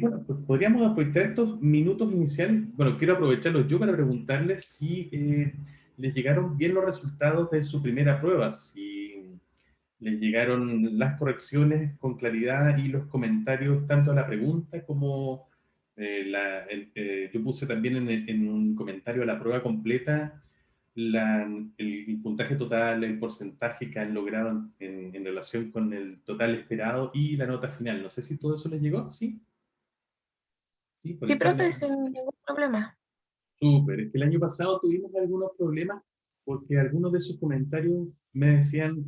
Bueno, pues podríamos aprovechar estos minutos iniciales. Bueno, quiero aprovecharlos yo para preguntarles si les llegaron bien los resultados de su primera prueba, si les llegaron las correcciones con claridad y los comentarios tanto a la pregunta como yo puse también en un comentario a la prueba completa el puntaje total, el porcentaje que han logrado en relación con el total esperado y la nota final. No sé si todo eso les llegó, ¿sí? Sí, por Sí, el chat. profe, sin ningún problema. Súper, es que el año pasado tuvimos algunos problemas porque algunos de sus comentarios me decían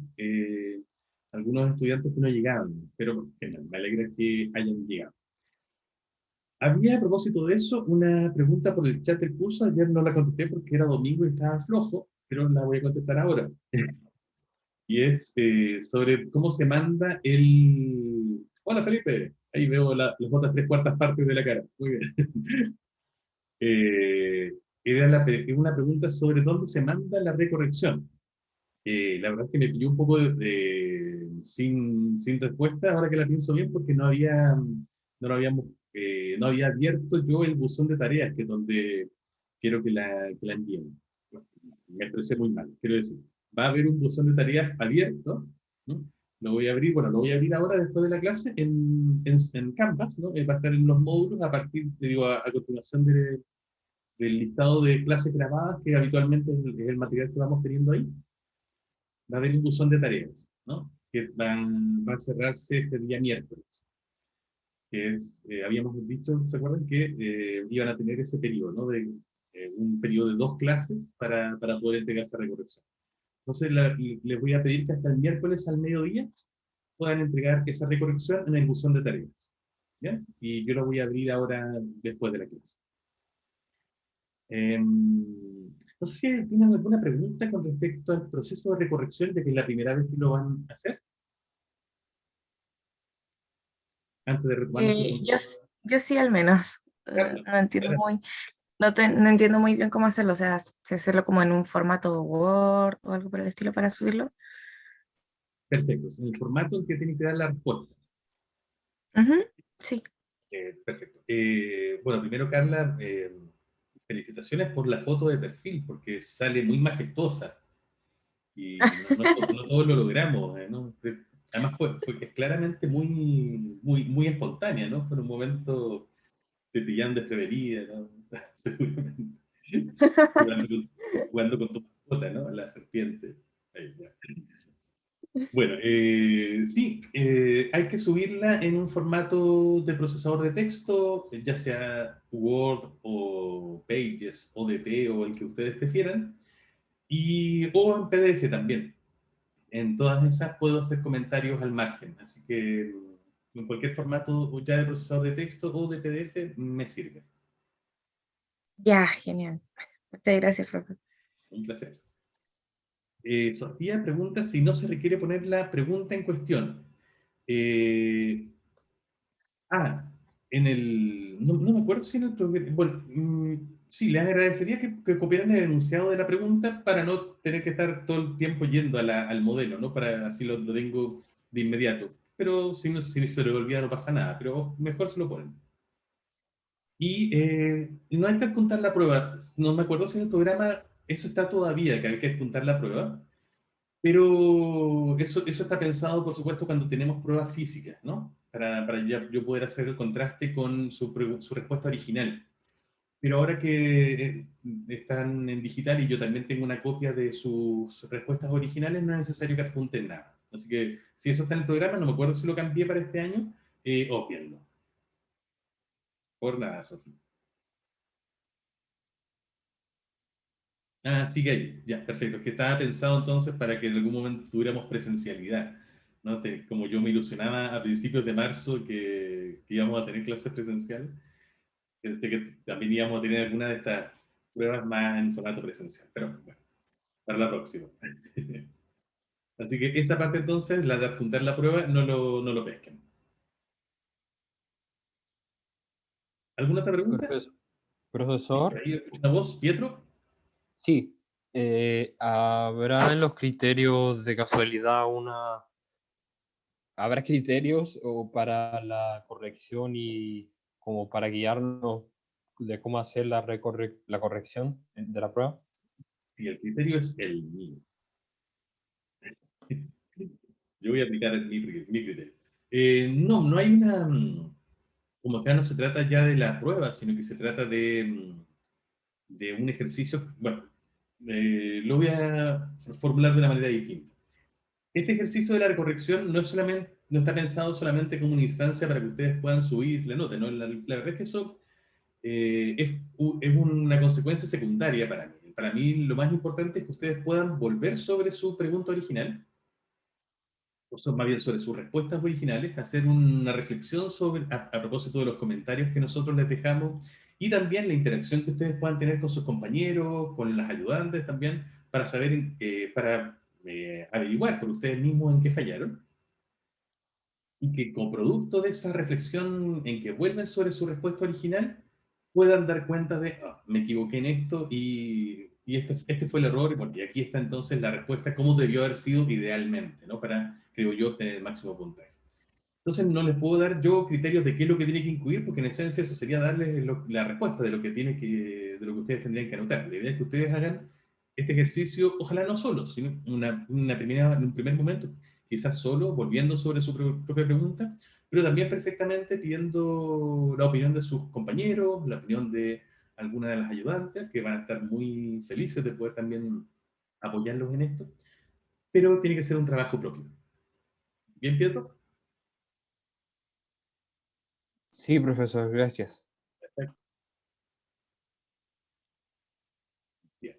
algunos estudiantes que no llegaban, pero genial, me alegra que hayan llegado. Había a propósito de eso una pregunta por el chat del curso, ayer no la contesté porque era domingo y estaba flojo, pero la voy a contestar ahora. Y es sobre cómo se manda el... Hola Felipe, ahí veo las otras tres cuartas partes de la cara. Muy bien. Eh, era una pregunta sobre dónde se manda la recorrección. La verdad es que me pilló un poco sin respuesta, ahora que la pienso bien, porque no lo habíamos, no había abierto yo el buzón de tareas, que es donde quiero que la envíen. Bueno, me expresé muy mal, quiero decir, va a haber un buzón de tareas abierto, ¿no? Lo voy a abrir, bueno, lo voy a abrir ahora después de la clase en Canvas, ¿no? Va a estar en los módulos a partir, te digo, a continuación del listado de clases grabadas, que habitualmente es el material que vamos teniendo ahí. Va a haber un buzón de tareas, ¿no? Que va a cerrarse este día miércoles. Que es, habíamos dicho, ¿se acuerdan? Que iban a tener ese periodo, ¿no? Un periodo de 2 clases para poder entregar esa recorrección. Entonces, les voy a pedir que hasta el miércoles al mediodía puedan entregar esa recorrección en el buzón de tareas. ¿Ya? Y yo lo voy a abrir ahora después de la clase. No sé si tienen alguna pregunta con respecto al proceso de recorrección, de que es la primera vez que lo van a hacer, antes de retomar nuestro punto. Yo sí al menos. Carla, No entiendo Carla, no entiendo muy bien cómo hacerlo. O sea, si hacerlo como en un formato Word o algo por el estilo para subirlo. perfecto. Es en el formato en que tienen que dar la respuesta. Ujú, sí. Perfecto. Bueno, primero, Carla, felicitaciones por la foto de perfil, porque sale muy majestuosa y no todos lo logramos, ¿no? Además, es claramente muy espontánea, ¿no? Fue en un momento te pillan desprevenida, ¿no? Seguramente. Jugando con, jugando con tu mascota, ¿no? La serpiente. Ahí, ya. Bueno, sí, hay que subirla en un formato de procesador de texto, ya sea Word o Pages, ODT o el que ustedes prefieran, o en PDF también. En todas esas puedo hacer comentarios al margen, así que en cualquier formato ya de procesador de texto o de PDF me sirve. Ya, genial. Muchas gracias, profe. Un placer. Sofía pregunta si no se requiere poner la pregunta en cuestión. Eh, ah, no me acuerdo si en el programa. Bueno, sí, les agradecería que copiaran el enunciado de la pregunta para no tener que estar todo el tiempo yendo al modelo, ¿no? Para así lo tengo de inmediato. Pero si se lo olvida no pasa nada, pero mejor se lo ponen. Y no hay que adjuntar la prueba. No me acuerdo si en el programa eso está todavía, que hay que adjuntar la prueba. Pero eso está pensado, por supuesto, cuando tenemos pruebas físicas, ¿no? Para yo poder hacer el contraste con su respuesta original. Pero ahora que están en digital y yo también tengo una copia de sus respuestas originales, no es necesario que adjunten nada. Así que si eso está en el programa, no me acuerdo si lo cambié para este año, obvienlo. Por nada, Sofía. Ah, sigue ahí. Ya, perfecto. Que estaba pensado entonces para que en algún momento tuviéramos presencialidad, ¿no? Como yo me ilusionaba a principios de marzo que íbamos a tener clases presenciales, que también íbamos a tener alguna de estas pruebas más en formato presencial. Pero bueno, para la próxima. Así que esa parte entonces, la de adjuntar la prueba, no lo pesquen. ¿Alguna otra pregunta? Sí, por Profesor, ahí escucho una voz. ¿Pietro? sí. ¿Habrá en los criterios de casualidad habrá criterios o para la corrección y como para guiarnos de cómo hacer la corrección de la prueba? Y el criterio es el mío. Yo voy a aplicar mi criterio. No hay una... Como acá no se trata ya de la prueba, sino que se trata de un ejercicio. Bueno, lo voy a formular de una manera distinta. Este ejercicio de la corrección no está pensado solamente como una instancia para que ustedes puedan subir la nota, ¿no? La verdad es que eso es una consecuencia secundaria para mí. Para mí lo más importante es que ustedes puedan volver sobre su pregunta original, o más bien sobre sus respuestas originales, hacer una reflexión a propósito de los comentarios que nosotros les dejamos y también la interacción que ustedes puedan tener con sus compañeros, con las ayudantes también, para saber, para averiguar por ustedes mismos en qué fallaron y que como producto de esa reflexión en que vuelven sobre su respuesta original, puedan dar cuenta de, "Ah, me equivoqué en esto y este fue el error, y porque aquí está entonces la respuesta, cómo debió haber sido idealmente, ¿no? Para, creo yo, obtener el máximo puntaje. Entonces no les puedo dar yo criterios de qué es lo que tiene que incluir, porque en esencia eso sería darles la respuesta de lo que de lo que ustedes tendrían que anotar. La idea es que ustedes hagan este ejercicio, ojalá no solo, sino en un primer momento, quizás solo, volviendo sobre su propia pregunta, pero también perfectamente pidiendo la opinión de sus compañeros, la opinión de alguna de las ayudantes, que van a estar muy felices de poder también apoyarlos en esto, pero tiene que ser un trabajo propio. ¿Bien, Pietro? Sí, profesor, gracias. Perfecto. Bien.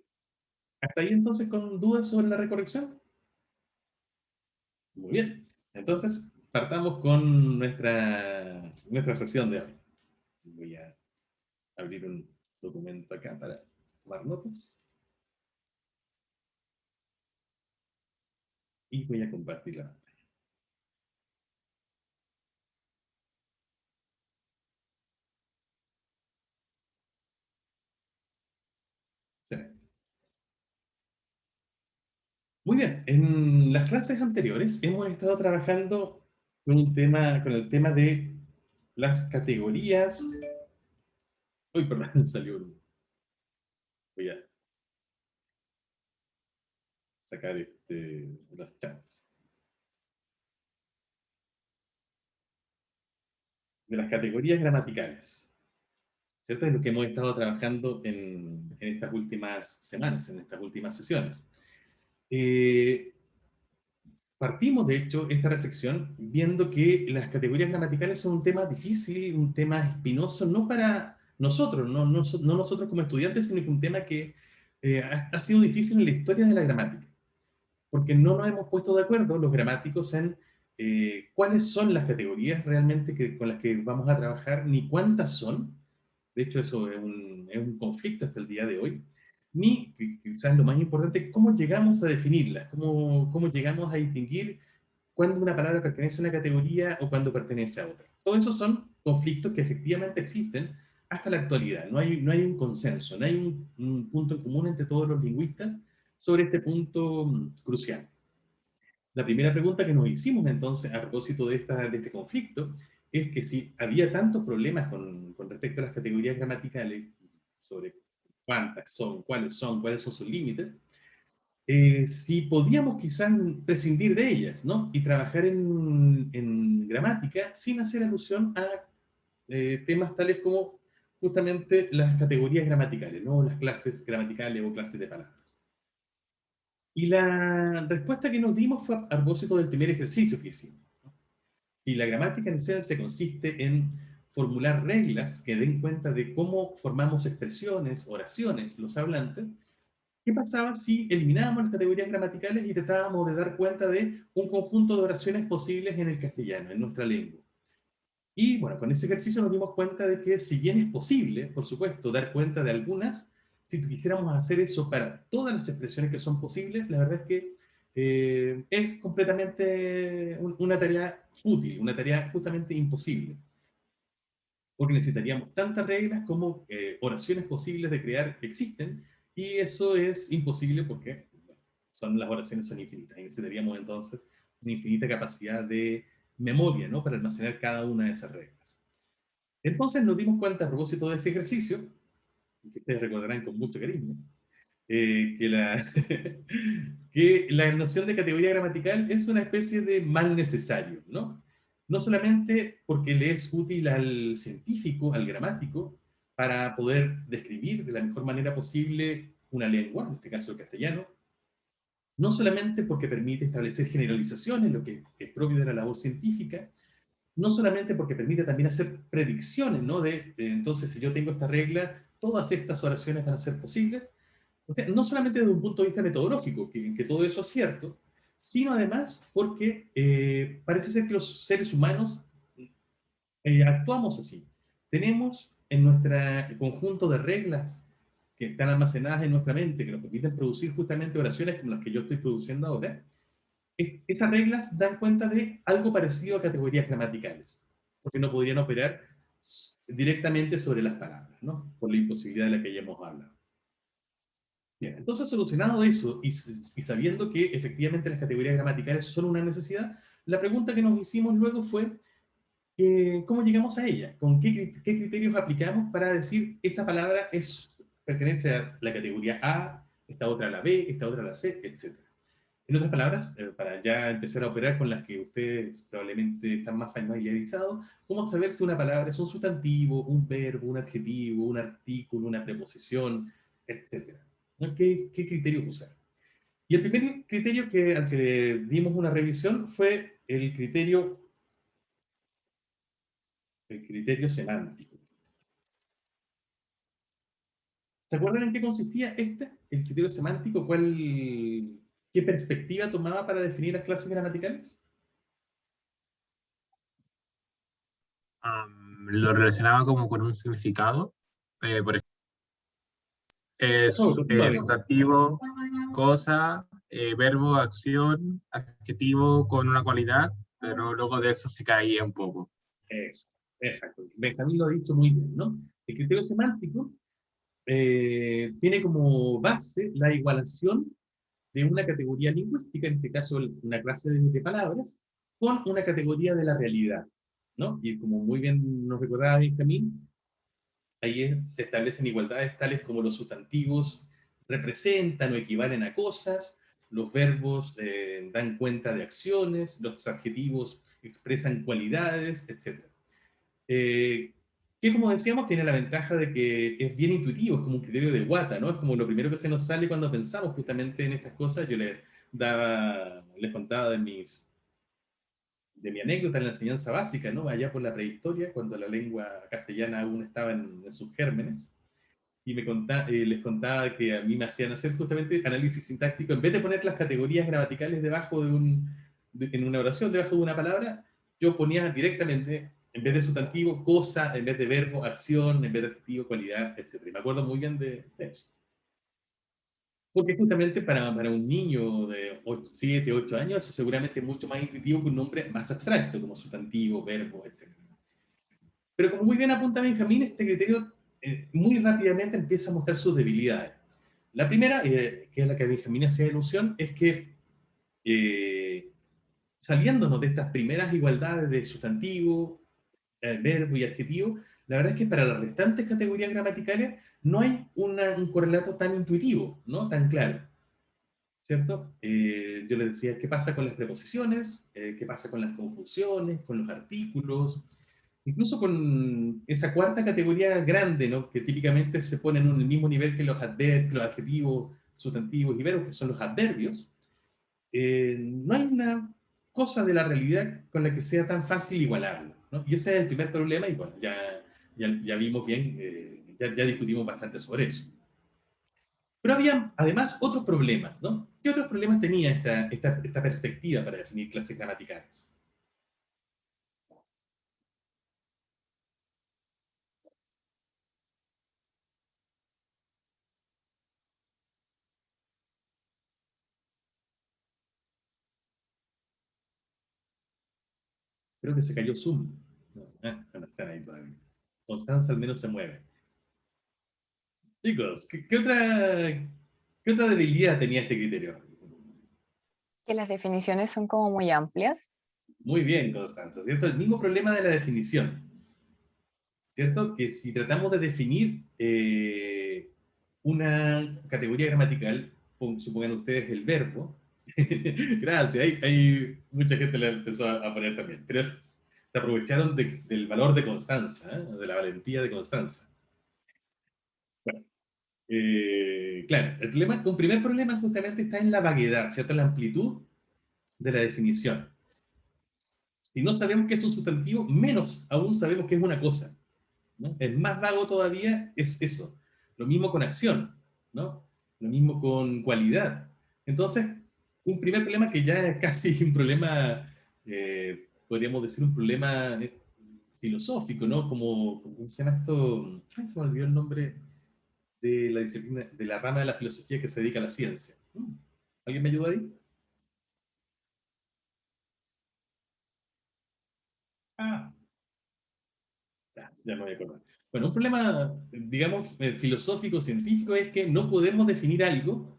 ¿Hasta ahí entonces con dudas sobre la recorrección? Muy bien. Entonces, partamos con nuestra sesión de hoy. Voy a abrir un documento acá para tomar notas y voy a compartir la pantalla. Excelente. Muy bien. En las clases anteriores hemos estado trabajando con el tema de las categorías. Uy, perdón, salió Voy a sacar los chats. De las categorías gramaticales, ¿cierto? Es lo que hemos estado trabajando en estas últimas semanas, en estas últimas sesiones. Eh, Partimos, de hecho, esta reflexión viendo que las categorías gramaticales son un tema difícil, un tema espinoso, no para nosotros, no nosotros como estudiantes, sino que un tema que ha sido difícil en la historia de la gramática, porque no nos hemos puesto de acuerdo los gramáticos en cuáles son las categorías realmente con las que vamos a trabajar, ni cuántas son. De hecho, eso es un conflicto hasta el día de hoy. Ni, quizás lo más importante, cómo llegamos a definirlas, cómo llegamos a distinguir cuándo una palabra pertenece a una categoría o cuándo pertenece a otra. Todos esos son conflictos que efectivamente existen hasta la actualidad. No hay un consenso, no hay un punto en común entre todos los lingüistas sobre este punto crucial. La primera pregunta que nos hicimos entonces a propósito de este conflicto es que si había tantos problemas con respecto a las categorías gramaticales, sobre cuántas son, cuáles son sus límites, si podíamos quizás prescindir de ellas, ¿no? Y trabajar en gramática sin hacer alusión a temas tales como justamente las categorías gramaticales, ¿no? Las clases gramaticales o clases de palabras. Y la respuesta que nos dimos fue a propósito del primer ejercicio que hicimos. Si la gramática en esencia consiste en formular reglas que den cuenta de cómo formamos expresiones, oraciones, los hablantes, ¿qué pasaba si eliminábamos las categorías gramaticales y tratábamos de dar cuenta de un conjunto de oraciones posibles en el castellano, en nuestra lengua? Y bueno, con ese ejercicio nos dimos cuenta de que si bien es posible, por supuesto, dar cuenta de algunas, si quisiéramos hacer eso para todas las expresiones que son posibles, la verdad es que es completamente una tarea útil, una tarea justamente imposible, porque necesitaríamos tantas reglas como oraciones posibles de crear existen, y eso es imposible porque bueno, las oraciones son infinitas, y necesitaríamos entonces una infinita capacidad de memoria, ¿no? Para almacenar cada una de esas reglas. Entonces nos dimos cuenta a propósito de ese ejercicio, que ustedes recordarán con mucho cariño, que que la noción de categoría gramatical es una especie de mal necesario, ¿no? No solamente porque le es útil al científico, al gramático, para poder describir de la mejor manera posible una lengua, en este caso el castellano, no solamente porque permite establecer generalizaciones, lo que es propio de la labor científica, no solamente porque permite también hacer predicciones, ¿no? Entonces, si yo tengo esta regla, todas estas oraciones van a ser posibles. O sea, no solamente desde un punto de vista metodológico, que todo eso es cierto, sino además porque parece ser que los seres humanos actuamos así. Tenemos en nuestro conjunto de reglas que están almacenadas en nuestra mente, que nos permiten producir justamente oraciones como las que yo estoy produciendo ahora, esas reglas dan cuenta de algo parecido a categorías gramaticales, porque no podrían operar directamente sobre las palabras, ¿no? Por la imposibilidad de la que ya hemos hablado. Bien, entonces solucionado eso y sabiendo que efectivamente las categorías gramaticales son una necesidad, la pregunta que nos hicimos luego fue ¿cómo llegamos a ella? ¿Con qué criterios aplicamos para decir esta palabra pertenece a la categoría A, esta otra a la B, esta otra a la C, etcétera? En otras palabras, para ya empezar a operar con las que ustedes probablemente están más familiarizados, ¿cómo saber si una palabra es un sustantivo, un verbo, un adjetivo, un artículo, una preposición, etcétera? ¿No? ¿Qué criterios usar? Y el primer criterio al que dimos una revisión fue el criterio semántico. ¿Se acuerdan en qué consistía el criterio semántico? ¿Qué perspectiva tomaba para definir las clases gramaticales? Lo relacionaba como con un significado. Por ejemplo, es No, continúa bien. sustantivo, cosa, verbo, acción, adjetivo con una cualidad, pero luego de eso se caía un poco. Exacto. Benjamín lo ha dicho muy bien, ¿no? El criterio semántico tiene como base la igualación de una categoría lingüística, en este caso una clase de palabras, con una categoría de la realidad, ¿no? Y como muy bien nos recordaba Benjamín, ahí se establecen igualdades tales como los sustantivos representan o equivalen a cosas, los verbos dan cuenta de acciones, los adjetivos expresan cualidades, etc. Que como decíamos tiene la ventaja de que es bien intuitivo, es como un criterio de Wata, ¿no? Es como lo primero que se nos sale cuando pensamos justamente en estas cosas. Yo les contaba de mi anécdota en la enseñanza básica, ¿no? Allá por la prehistoria, cuando la lengua castellana aún estaba en sus gérmenes, y les contaba que a mí me hacían hacer justamente análisis sintáctico, en vez de poner las categorías gramaticales debajo en una oración, debajo de una palabra, yo ponía directamente, en vez de sustantivo, cosa, en vez de verbo, acción, en vez de adjetivo, cualidad, etc. Y me acuerdo muy bien de eso. Porque justamente para un niño de 7, 8 años, eso seguramente es mucho más intuitivo que un nombre más abstracto, como sustantivo, verbo, etc. Pero como muy bien apunta Benjamín, este criterio muy rápidamente empieza a mostrar sus debilidades. La primera, que es la que Benjamín hacía alusión, es que saliéndonos de estas primeras igualdades de sustantivo, verbo y adjetivo, la verdad es que para las restantes categorías gramaticales no hay un correlato tan intuitivo, ¿no? Tan claro, ¿cierto? Yo les decía, ¿qué pasa con las preposiciones? ¿Qué pasa con las conjunciones? ¿Con los artículos? Incluso con esa cuarta categoría grande, ¿no? Que típicamente se pone en el mismo nivel que los adjetivos, sustantivos y verbos, que son los adverbios, no hay una cosa de la realidad con la que sea tan fácil igualarlo, ¿no? Y ese es el primer problema, y bueno, ya vimos bien, ya discutimos bastante sobre eso. Pero había además otros problemas, ¿no? ¿Qué otros problemas tenía esta perspectiva para definir clases gramaticales? Creo que se cayó Zoom. No están ahí todavía. Constanza al menos se mueve. Chicos, ¿qué otra debilidad tenía este criterio? Que las definiciones son como muy amplias. Muy bien, Constanza, ¿cierto? El mismo problema de la definición. ¿cierto? Que si tratamos de definir una categoría gramatical, supongan ustedes el verbo, gracias, hay mucha gente le empezó a poner también, pero se aprovecharon del valor de Constanza, de la valentía de Constanza. Bueno, claro, un primer problema justamente está en la vaguedad, ¿cierto? La amplitud de la definición. Si no sabemos qué es un sustantivo, menos aún sabemos qué es una cosa, ¿no? El más vago todavía es eso. Lo mismo con acción, ¿no? Lo mismo con cualidad. Entonces, un primer problema que ya es casi un problema, podríamos decir un problema filosófico, ¿no? Como, ¿cómo se llama esto? Ay, se me olvidó el nombre de la disciplina, de la rama de la filosofía que se dedica a la ciencia. ¿Alguien me ayuda ahí? Ah, ya me voy a acordar. Bueno, un problema, digamos, filosófico, científico, es que no podemos definir algo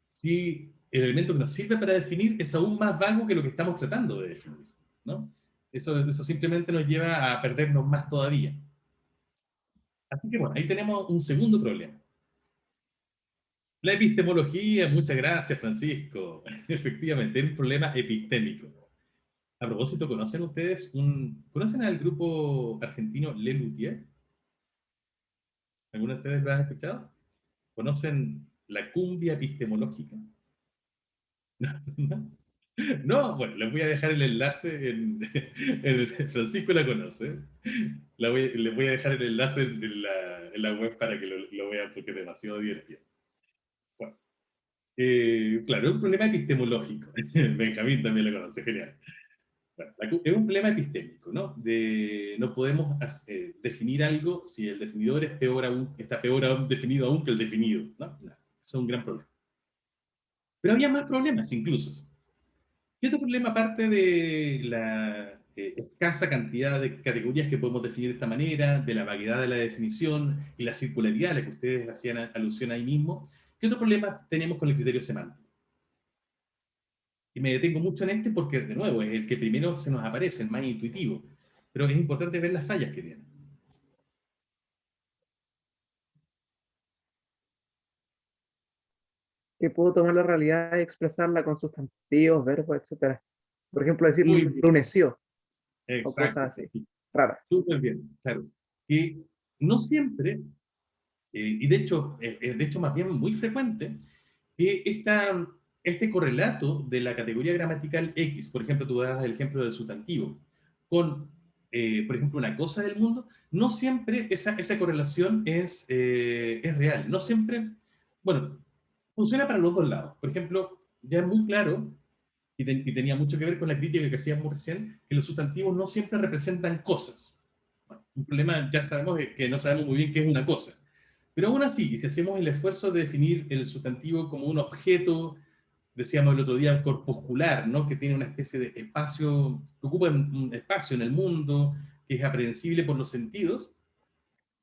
si el elemento que nos sirve para definir es aún más vago que lo que estamos tratando de definir, ¿no? Eso simplemente nos lleva a perdernos más todavía. Así que bueno, ahí tenemos un segundo problema. La epistemología, muchas gracias, Francisco. Efectivamente, es un problema epistémico. A propósito, ¿conocen al grupo argentino Le Luthier? ¿Alguno de ustedes lo han escuchado? ¿Conocen la cumbia epistemológica? ¿No? No, bueno, les voy a dejar el enlace Francisco la conoce. Les voy a dejar el enlace en la web para que lo vean porque es demasiado divertido. Bueno, claro, es un problema epistemológico. Benjamín también lo conoce, genial. Bueno, es un problema epistémico, ¿no? No podemos definir algo si el definidor es peor aún, está peor aún definido aún que el definido, ¿no? No, eso es un gran problema. Pero había más problemas incluso. ¿Qué otro problema aparte de la escasa cantidad de categorías que podemos definir de esta manera, de la vaguedad de la definición y la circularidad a la que ustedes hacían alusión ahí mismo? ¿Qué otro problema tenemos con el criterio semántico? Y me detengo mucho en este porque, de nuevo, es el que primero se nos aparece, el más intuitivo. Pero es importante ver las fallas que tiene. Que puedo tomar la realidad y expresarla con sustantivos, verbos, etcétera. Por ejemplo, decir Muy bien. luneció o Exacto. cosas así, Sí. raras. Súper bien, claro. Que no siempre, y de hecho más bien muy frecuente, que este correlato de la categoría gramatical X, por ejemplo, tú das el ejemplo del sustantivo, con, por ejemplo, una cosa del mundo, no siempre esa correlación es real. No siempre, bueno, funciona para los dos lados. Por ejemplo, ya es muy claro, y tenía mucho que ver con la crítica que hacíamos recién, que los sustantivos no siempre representan cosas. Bueno, un problema, ya sabemos que no sabemos muy bien qué es una cosa. Pero aún así, y si hacemos el esfuerzo de definir el sustantivo como un objeto, decíamos el otro día, corpuscular, ¿no? Que tiene una especie de espacio, que ocupa un espacio en el mundo, que es aprehensible por los sentidos,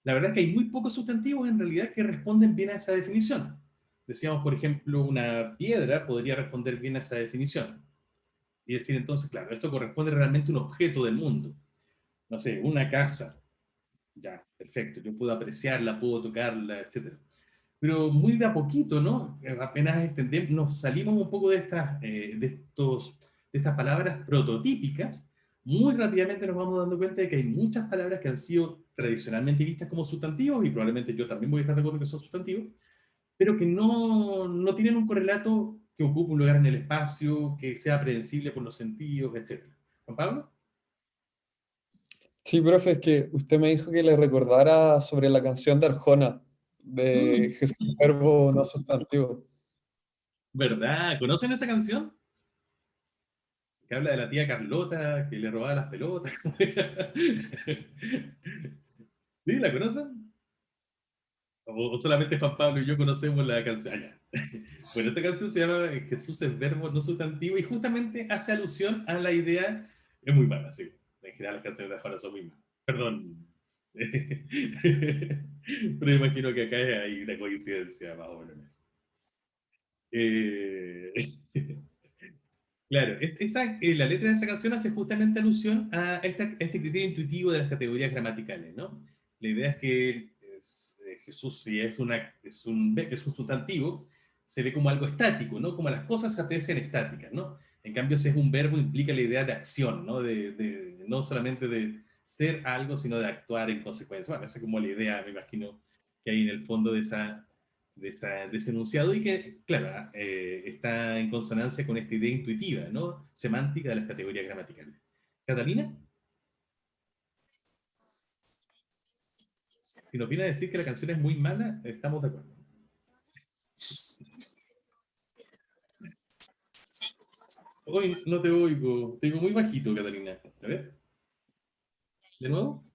la verdad es que hay muy pocos sustantivos en realidad que responden bien a esa definición. Decíamos, por ejemplo, una piedra podría responder bien a esa definición. Y decir entonces, claro, esto corresponde realmente a un objeto del mundo. No sé, una casa. Ya, perfecto. Yo puedo apreciarla, puedo tocarla, etc. Pero muy de a poquito, ¿no? Apenas extendemos, nos salimos un poco de estas palabras prototípicas, muy rápidamente nos vamos dando cuenta de que hay muchas palabras que han sido tradicionalmente vistas como sustantivos, y probablemente yo también voy a estar de acuerdo que son sustantivos, pero que no tienen un correlato que ocupe un lugar en el espacio, que sea aprehensible por los sentidos, etc. ¿Juan Pablo? Sí, profe, es que usted me dijo que le recordara sobre la canción de Arjona, de Jesús verbo no sustantivo. ¿Verdad? ¿Conocen esa canción? Que habla de la tía Carlota que le robaba las pelotas. ¿Sí? ¿La conocen? O solamente Juan Pablo y yo conocemos la canción. Ah, ya. Bueno, esta canción se llama Jesús es verbo no sustantivo y justamente hace alusión a la idea. Es muy mala, sí. En general las canciones de Arjona son muy malas. Perdón. Pero imagino que acá hay una coincidencia más o menos en eso. Eh, Claro, la letra de esa canción hace justamente alusión a este criterio intuitivo de las categorías gramaticales, ¿no? la idea es que Jesús, si es un sustantivo, se ve como algo estático, ¿no? Como las cosas se aprecian estáticas, ¿no? En cambio, si es un verbo, implica la idea de acción, ¿no? No solamente de ser algo, sino de actuar en consecuencia. Bueno, esa es como la idea, me imagino, que hay en el fondo de ese enunciado y que, claro, está en consonancia con esta idea intuitiva, ¿no? Semántica de las categorías gramaticales. ¿Catalina? Si nos viene a decir que la canción es muy mala, estamos de acuerdo. Hoy no te oigo. Te oigo muy bajito, Catalina. A ver. ¿De nuevo?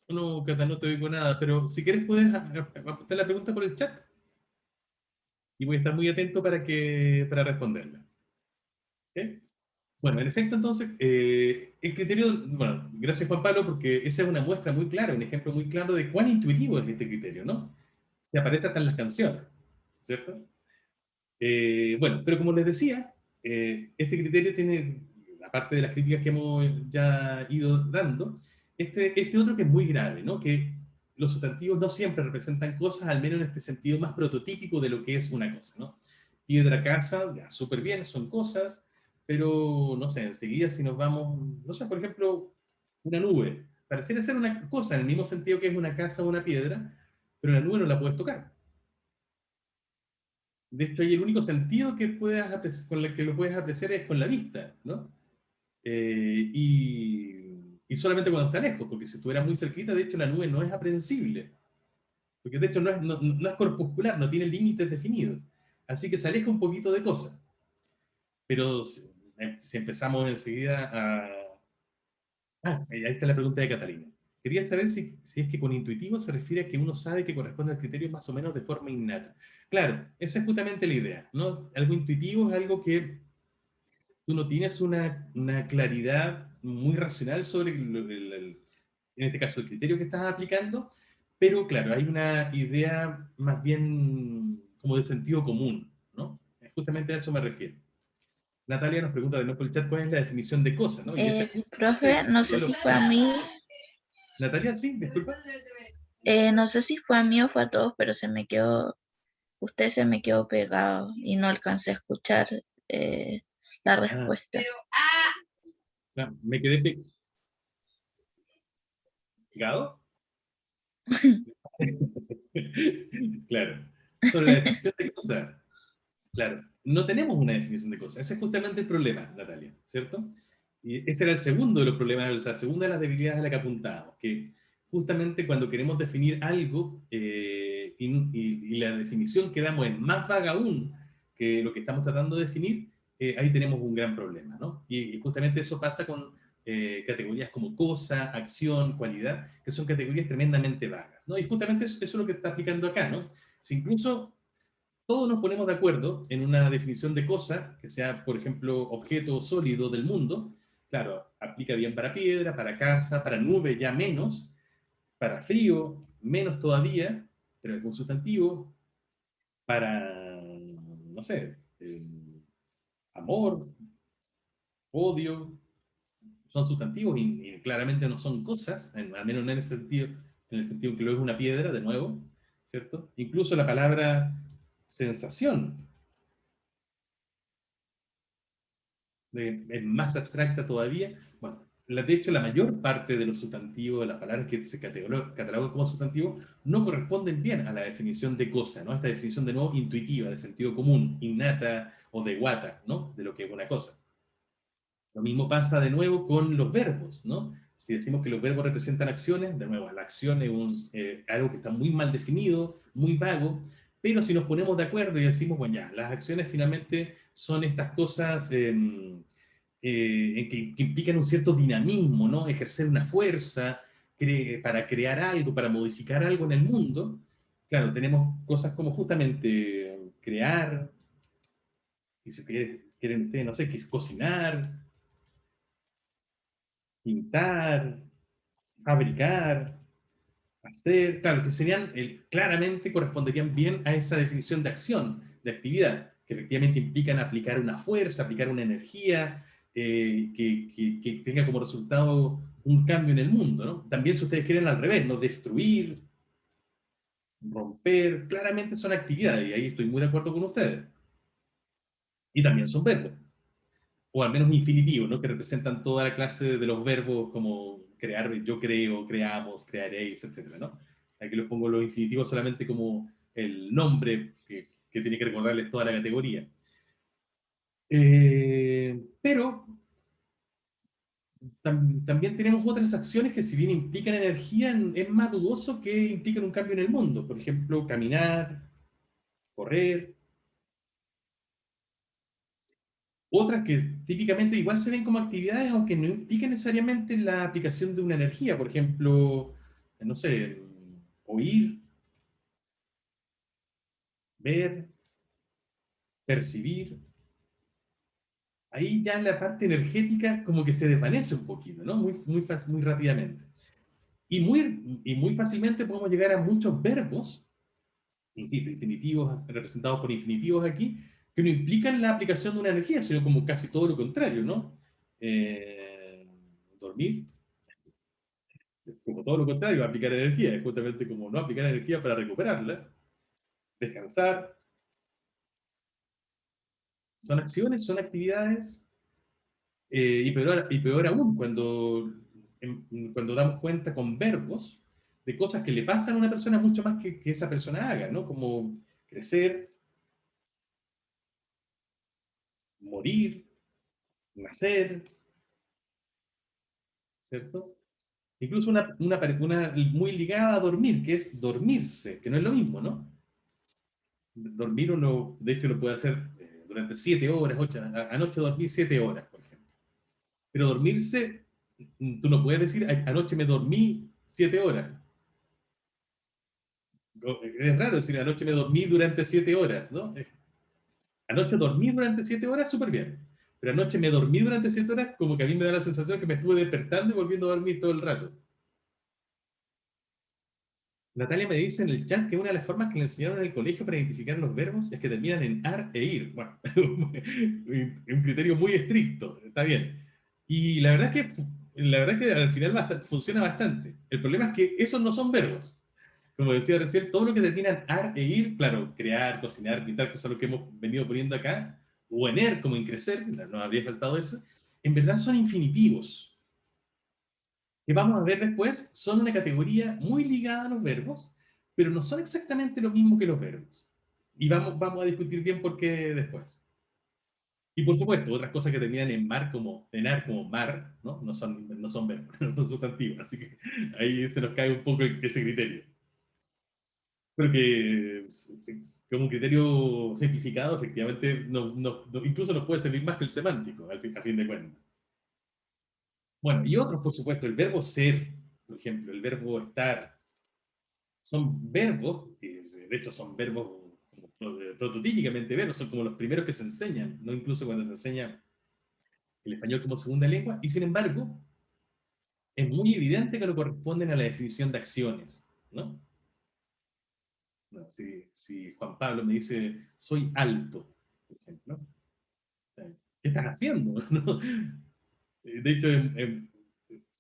No, Cata, no te oigo nada, pero si quieres puedes apuntar la pregunta por el chat y voy a estar muy atento para responderla. ¿Ok? Bueno, en efecto, entonces, el criterio, bueno, gracias Juan Pablo, porque esa es una muestra muy clara, un ejemplo muy claro de cuán intuitivo es este criterio, ¿no? Se aparece hasta en las canciones, ¿cierto? Bueno, pero como les decía, este criterio tiene, aparte de las críticas que hemos ya ido dando, este otro que es muy grave, ¿no? Que los sustantivos no siempre representan cosas, al menos en este sentido más prototípico de lo que es una cosa, ¿no? Piedra, casa, ya, súper bien, son cosas, pero, no sé, enseguida si nos vamos, no sé, por ejemplo, una nube, pareciera ser una cosa en el mismo sentido que es una casa o una piedra, pero la nube no la puedes tocar. De hecho, y el único sentido que con el que lo puedes apreciar es con la vista, ¿no? Y solamente cuando está lejos, porque si estuviera muy cerquita, de hecho, la nube no es aprehensible, porque de hecho no es corpuscular, no tiene límites definidos. Así que se aleja un poquito de cosas. Pero si empezamos enseguida a... ahí está la pregunta de Catalina. Quería saber si es que con intuitivo se refiere a que uno sabe que corresponde al criterio más o menos de forma innata. Claro, esa es justamente la idea, ¿no? Algo intuitivo es algo que tú no tienes una claridad muy racional sobre, en este caso, el criterio que estás aplicando, pero claro, hay una idea más bien como de sentido común, ¿no? Justamente a eso me refiero. Natalia nos pregunta de nuevo por el chat cuál es la definición de cosa, ¿no? Y ese es Profe, justamente no sé si fue a mí, Natalia, sí, disculpa. no sé si fue a mí o fue a todos, pero usted se me quedó pegado y no alcancé a escuchar la respuesta. No, me quedé pegado. Claro. Sobre la definición de cosa. Claro, no tenemos una definición de cosa. Ese es justamente el problema, Natalia, ¿cierto? Y ese era el segundo de los problemas, la segunda de las debilidades a la que apuntábamos, que justamente cuando queremos definir algo y la definición que damos es más vaga aún que lo que estamos tratando de definir, ahí tenemos un gran problema, ¿no? Y justamente eso pasa con categorías como cosa, acción, cualidad, que son categorías tremendamente vagas, ¿no? Y justamente eso es lo que está aplicando acá, ¿no? Si incluso todos nos ponemos de acuerdo en una definición de cosa, que sea, por ejemplo, objeto sólido del mundo, claro, aplica bien para piedra, para casa, para nube ya menos, para frío menos todavía, pero es un sustantivo, para, no sé, amor, odio, son sustantivos y claramente no son cosas, al menos no en el sentido en que lo es una piedra, de nuevo, ¿cierto? Incluso la palabra sensación es más abstracta todavía. Bueno, de hecho, la mayor parte de los sustantivos, de las palabras que se catalogan como sustantivos, no corresponden bien a la definición de cosa, ¿no? Esta definición de nuevo intuitiva, de sentido común, innata o de wata, ¿no? De lo que es una cosa. Lo mismo pasa de nuevo con los verbos, ¿no? Si decimos que los verbos representan acciones, de nuevo, la acción es algo que está muy mal definido, muy vago, pero si nos ponemos de acuerdo y decimos, bueno, ya, las acciones finalmente son estas cosas que implican un cierto dinamismo, ¿no? Ejercer una fuerza para crear algo, para modificar algo en el mundo. Claro, tenemos cosas como justamente crear, y si quieren ustedes, no sé, que es cocinar, pintar, fabricar, hacer, claro, que serían, claramente corresponderían bien a esa definición de acción, de actividad, que efectivamente implican aplicar una fuerza, aplicar una energía, que tenga como resultado un cambio en el mundo, ¿no? También si ustedes quieren al revés, ¿no? Destruir, romper, claramente son actividades, y ahí estoy muy de acuerdo con ustedes. Y también son verbos, o al menos infinitivos, ¿no? Que representan toda la clase de los verbos como crear, yo creo, creamos, crearéis, etcétera, ¿no? Aquí les pongo los infinitivos solamente como el nombre que tiene que recordarles toda la categoría. Pero también tenemos otras acciones que si bien implican energía, es más dudoso que implican un cambio en el mundo. Por ejemplo, caminar, correr. Otras que típicamente igual se ven como actividades, aunque no implican necesariamente la aplicación de una energía. Por ejemplo, no sé, oír, ver, percibir. Ahí ya la parte energética como que se desvanece un poquito, ¿no? Muy rápidamente. Y muy fácilmente podemos llegar a muchos verbos, insisto, infinitivos, representados por infinitivos aquí, que no implican la aplicación de una energía, sino como casi todo lo contrario, ¿no? Dormir, como todo lo contrario, aplicar energía, es justamente como no aplicar energía para recuperarla. Descansar, son acciones, son actividades, y peor aún, cuando damos cuenta con verbos de cosas que le pasan a una persona mucho más que esa persona haga, ¿no? Como crecer, morir, nacer, ¿cierto? Incluso una muy ligada a dormir, que es dormirse, que no es lo mismo, ¿no? Dormir uno, de hecho, lo puede hacer durante 7 horas, 8, anoche dormí 7 horas, por ejemplo. Pero dormirse, tú no puedes decir, anoche me dormí 7 horas. Es raro decir, anoche me dormí durante 7 horas, ¿no? Anoche dormí durante 7 horas, súper bien. Pero anoche me dormí durante 7 horas, como que a mí me da la sensación que me estuve despertando y volviendo a dormir todo el rato. Natalia me dice en el chat que una de las formas que le enseñaron en el colegio para identificar los verbos es que terminan en ar e ir. Bueno, un criterio muy estricto, está bien. Y la verdad que al final funciona bastante. El problema es que esos no son verbos. Como decía recién, todo lo que termina en ar e ir, claro, crear, cocinar, pintar, que es lo que hemos venido poniendo acá, o en er, como en crecer, no habría faltado eso, en verdad son infinitivos que vamos a ver después, son una categoría muy ligada a los verbos, pero no son exactamente lo mismo que los verbos. Y vamos a discutir bien por qué después. Y por supuesto, otras cosas que terminan en mar en ar como mar, ¿no? No son verbos, no son sustantivos, así que ahí se nos cae un poco ese criterio. Pero que como un criterio simplificado, efectivamente, incluso nos puede servir más que el semántico, a fin de cuentas. Bueno, y otros, por supuesto, el verbo ser, por ejemplo, el verbo estar, son verbos, que de hecho son verbos prototípicamente verbos, son como los primeros que se enseñan, no incluso cuando se enseña el español como segunda lengua, y sin embargo, es muy evidente que no corresponden a la definición de acciones, ¿no? No, si Juan Pablo me dice, soy alto, por ejemplo, ¿qué estás haciendo? ¿No? De hecho,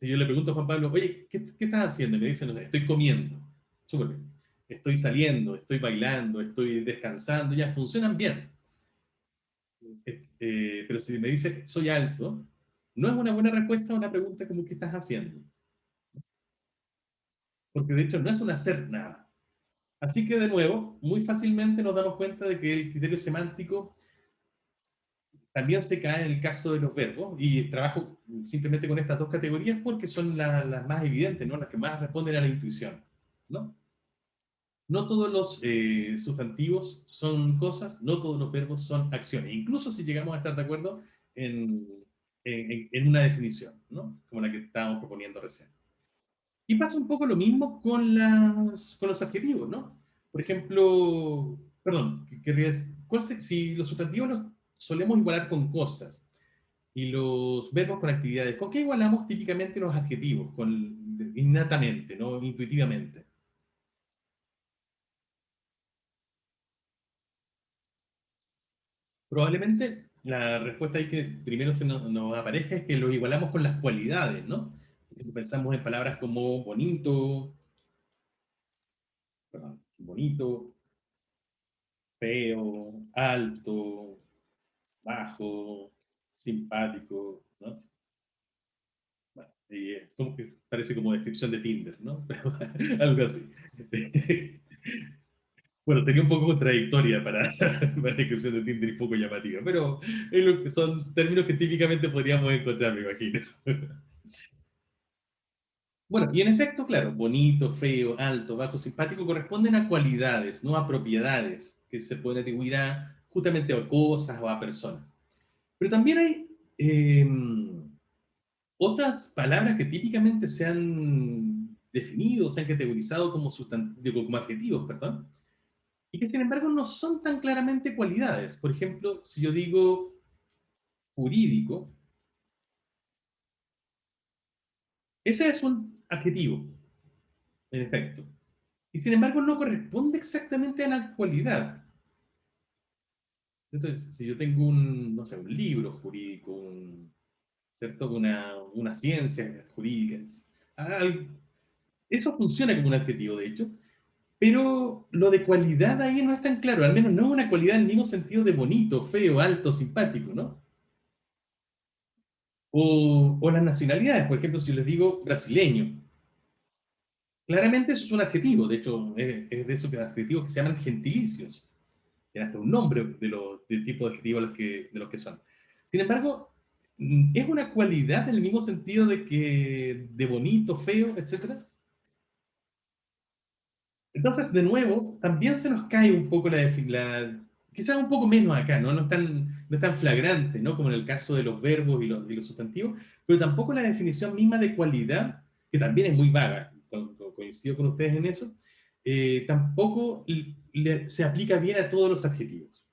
si yo le pregunto a Juan Pablo, oye, ¿qué estás haciendo? Y me dice, no sé, estoy comiendo. Súper bien. Estoy saliendo, estoy bailando, estoy descansando, ya funcionan bien. Pero si me dice, soy alto, no es una buena respuesta a una pregunta como, ¿qué estás haciendo? Porque de hecho no es un hacer nada. Así que de nuevo, muy fácilmente nos damos cuenta de que el criterio semántico también se cae en el caso de los verbos, y trabajo simplemente con estas dos categorías porque son las más evidentes, ¿no? Las que más responden a la intuición, ¿no? No todos los sustantivos son cosas, no todos los verbos son acciones, incluso si llegamos a estar de acuerdo en, en una definición, ¿no? Como la que estábamos proponiendo recién. Y pasa un poco lo mismo con los adjetivos, ¿no? Por ejemplo, perdón, querría decir, si los sustantivos los solemos igualar con cosas y los verbos con actividades, ¿con qué igualamos típicamente los adjetivos? Innatamente, ¿no? Intuitivamente. Probablemente La respuesta ahí que primero se nos aparezca es que lo igualamos con las cualidades, ¿no? Pensamos en palabras como bonito, perdón, bonito, feo, alto, bajo, simpático, ¿no? Bueno, y es como que parece como descripción de Tinder, ¿no? Pero algo así. Bueno, sería un poco contradictoria para descripción de Tinder y poco llamativa, pero es lo que son términos que típicamente podríamos encontrar, me imagino. Bueno, y en efecto, claro, bonito, feo, alto, bajo, simpático corresponden a cualidades, no a propiedades, que se pueden atribuir a justamente a cosas o a personas. Pero también hay otras palabras que típicamente se han definido, se han categorizado como, como adjetivos, perdón, y que sin embargo no son tan claramente cualidades. Por ejemplo, si yo digo jurídico, ese es un adjetivo, en efecto. Y sin embargo no corresponde exactamente a la cualidad. Entonces, si yo tengo un, no sé, un libro jurídico, ¿cierto? Una ciencia jurídica, eso funciona como un adjetivo, de hecho, pero lo de cualidad ahí no es tan claro, al menos no es una cualidad en el mismo sentido de bonito, feo, alto, simpático, ¿no? O las nacionalidades, por ejemplo, si yo les digo brasileño, claramente eso es un adjetivo, de hecho, es de esos adjetivos que se llaman gentilicios, que hasta un nombre del tipo de adjetivos de los que son. Sin embargo, ¿es una cualidad en el mismo sentido de bonito, feo, etcétera? Entonces, de nuevo, también se nos cae un poco quizás un poco menos acá, ¿no? No es tan flagrante, ¿no? Como en el caso de los verbos y los sustantivos, pero tampoco la definición misma de cualidad, que también es muy vaga, coincido con ustedes en eso, tampoco se aplica bien a todos los adjetivos.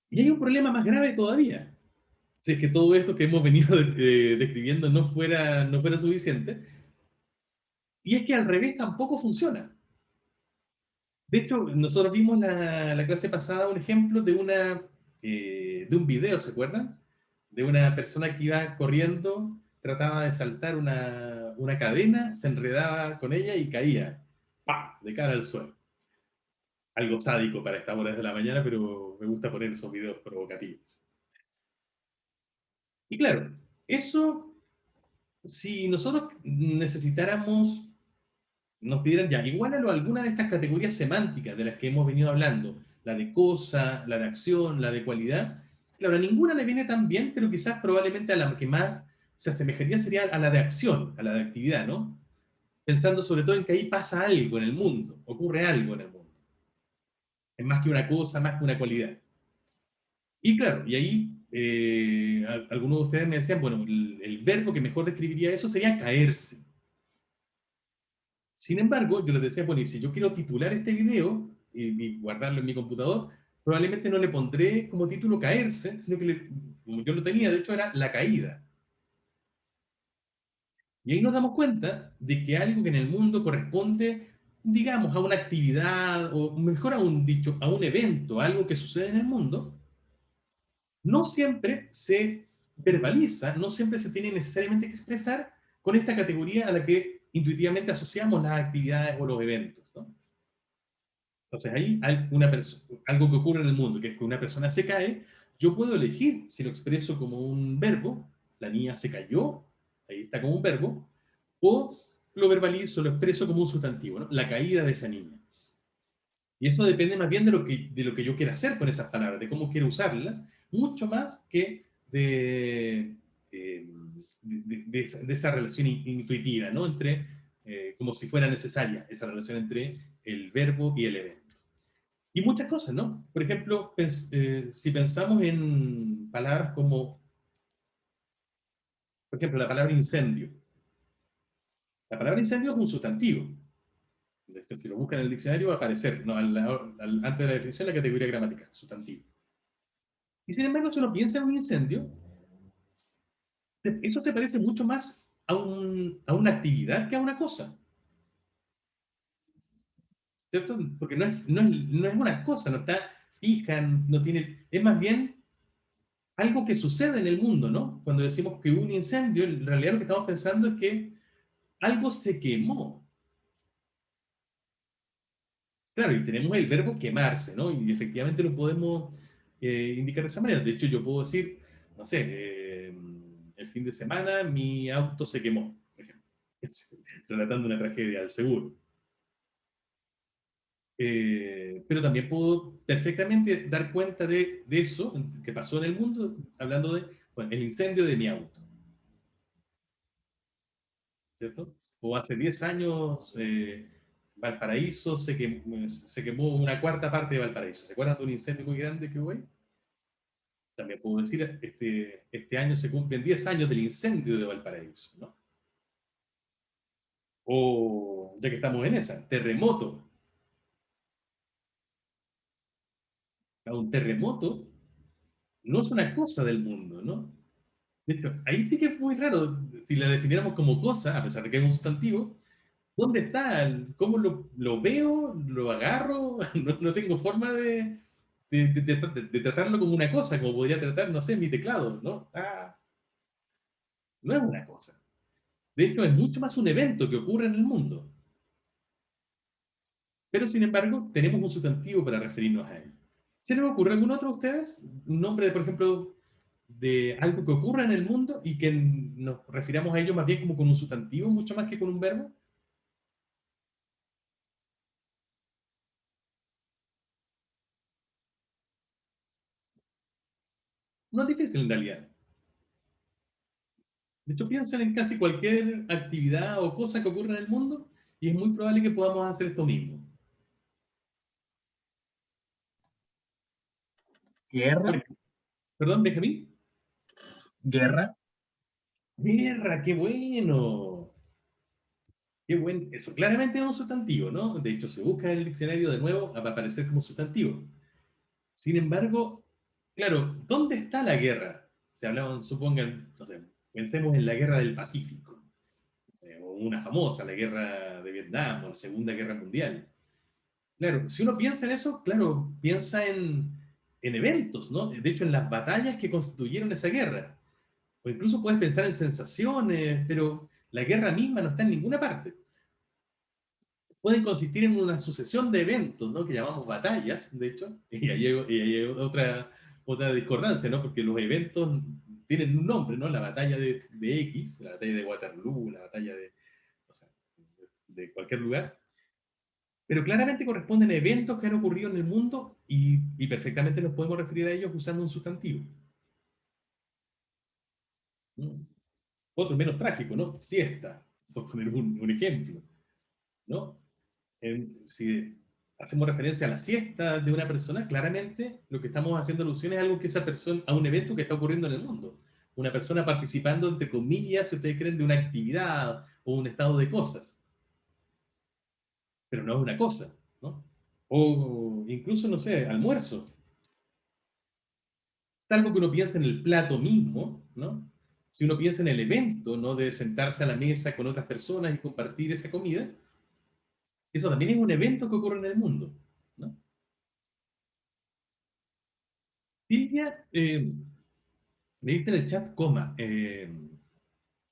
Y hay un problema más grave todavía. Si es que todo esto que hemos venido describiendo no fuera suficiente, y es que al revés tampoco funciona. De hecho, nosotros vimos la clase pasada un ejemplo de un video, ¿se acuerdan? De una persona que iba corriendo, trataba de saltar una cadena, se enredaba con ella y caía, ¡pam!, de cara al suelo. Algo sádico para estas horas de la mañana, pero me gusta poner esos videos provocativos. Y claro, eso, si nosotros necesitáramos nos pidieran ya, igualalo a alguna de estas categorías semánticas de las que hemos venido hablando, la de cosa, la de acción, la de cualidad, claro, a ninguna le viene tan bien, pero quizás probablemente a la que más se asemejaría sería a la de acción, a la de actividad, ¿no? Pensando sobre todo en que ahí pasa algo en el mundo, ocurre algo en el mundo. Es más que una cosa, más que una cualidad. Y claro, y ahí algunos de ustedes me decían, bueno, el verbo que mejor describiría eso sería caerse. Sin embargo, yo les decía, bueno, y si yo quiero titular este video y guardarlo en mi computador, probablemente no le pondré como título caerse, sino que como yo lo tenía, de hecho, era la caída. Y ahí nos damos cuenta de que algo que en el mundo corresponde, digamos, a una actividad, o mejor aún dicho, a un evento, algo que sucede en el mundo, no siempre se verbaliza, no siempre se tiene necesariamente que expresar con esta categoría a la que intuitivamente asociamos las actividades o los eventos, ¿no? Entonces ahí hay algo que ocurre en el mundo, que es que una persona se cae, yo puedo elegir si lo expreso como un verbo, la niña se cayó, ahí está como un verbo, o lo verbalizo, lo expreso como un sustantivo, ¿no? La caída de esa niña. Y eso depende más bien de lo que yo quiera hacer con esas palabras, de cómo quiero usarlas, mucho más que de esa relación intuitiva, ¿no? Como si fuera necesaria esa relación entre el verbo y el evento. Y muchas cosas, ¿no? Por ejemplo, si pensamos en palabras como, por ejemplo, la palabra incendio. La palabra incendio es un sustantivo. Si lo buscan en el diccionario va a aparecer, ¿no? Antes de la definición, la categoría gramatical, sustantivo. Y sin embargo, si uno piensa en un incendio, eso se parece mucho más a una actividad que a una cosa. ¿Cierto? Porque no es una cosa, no está fijan, no tienen, es más bien algo que sucede en el mundo, ¿no? Cuando decimos que hubo un incendio, en realidad lo que estamos pensando es que algo se quemó. Claro, y tenemos el verbo quemarse, ¿no? Y efectivamente lo podemos indicar de esa manera. De hecho, yo puedo decir, no sé, el fin de semana mi auto se quemó, por ejemplo. Relatando una tragedia, al seguro. Pero también puedo perfectamente dar cuenta de eso que pasó en el mundo, hablando de, bueno, el incendio de mi auto, ¿cierto? O hace 10 años, Valparaíso se quemó una cuarta parte de Valparaíso. ¿Se acuerdan de un incendio muy grande que hubo ahí? También puedo decir, este año se cumplen 10 años del incendio de Valparaíso, ¿no? O, ya que estamos en esa, terremoto. Un terremoto no es una cosa del mundo, ¿no? De hecho, ahí sí que es muy raro, si la definiéramos como cosa, a pesar de que es un sustantivo, ¿dónde está? ¿Cómo lo veo? ¿Lo agarro? No, no tengo forma de tratarlo como una cosa, como podría tratar, no sé, mi teclado, ¿no? No es una cosa. De hecho, es mucho más un evento que ocurre en el mundo. Pero, sin embargo, tenemos un sustantivo para referirnos a él. ¿Se les ocurre algún otro a ustedes? Un nombre, por ejemplo, de algo que ocurra en el mundo y que nos refiramos a ello más bien como con un sustantivo, mucho más que con un verbo. No es difícil en realidad. De hecho, piensen en casi cualquier actividad o cosa que ocurra en el mundo y es muy probable que podamos hacer esto mismo. Guerra, Perdón, Benjamín. guerra, Guerra, qué bueno. Qué bueno. Eso claramente es un sustantivo, ¿no? De hecho, se busca en el diccionario de nuevo, va a aparecer como sustantivo. Sin embargo, claro, ¿dónde está la guerra? Se hablaban, supongan, no sé, pensemos en la guerra del Pacífico, o una famosa, la guerra de Vietnam, o la Segunda Guerra Mundial. Claro, si uno piensa en eso, claro, piensa en eventos, ¿no? De hecho, en las batallas que constituyeron esa guerra. O incluso puedes pensar en sensaciones, pero la guerra misma no está en ninguna parte. Pueden consistir en una sucesión de eventos, ¿no? Que llamamos batallas, de hecho, y hay otra discordancia, ¿no? Porque los eventos tienen un nombre, ¿no? La batalla de X, la batalla de Waterloo, la batalla o sea, de cualquier lugar, pero claramente corresponden a eventos que han ocurrido en el mundo y perfectamente nos podemos referir a ellos usando un sustantivo. ¿No? Otro menos trágico, ¿no? Siesta, por poner un ejemplo, ¿no? Si hacemos referencia a la siesta de una persona, claramente lo que estamos haciendo alusión es algo que esa persona, a un evento que está ocurriendo en el mundo. Una persona participando, entre comillas, si ustedes creen, de una actividad o un estado de cosas. Pero no es una cosa, ¿no? O incluso, no sé, almuerzo. Es algo que uno piensa en el plato mismo, ¿no? Si uno piensa en el evento, ¿no? De sentarse a la mesa con otras personas y compartir esa comida, eso también es un evento que ocurre en el mundo, ¿no? Silvia, me diste en el chat coma.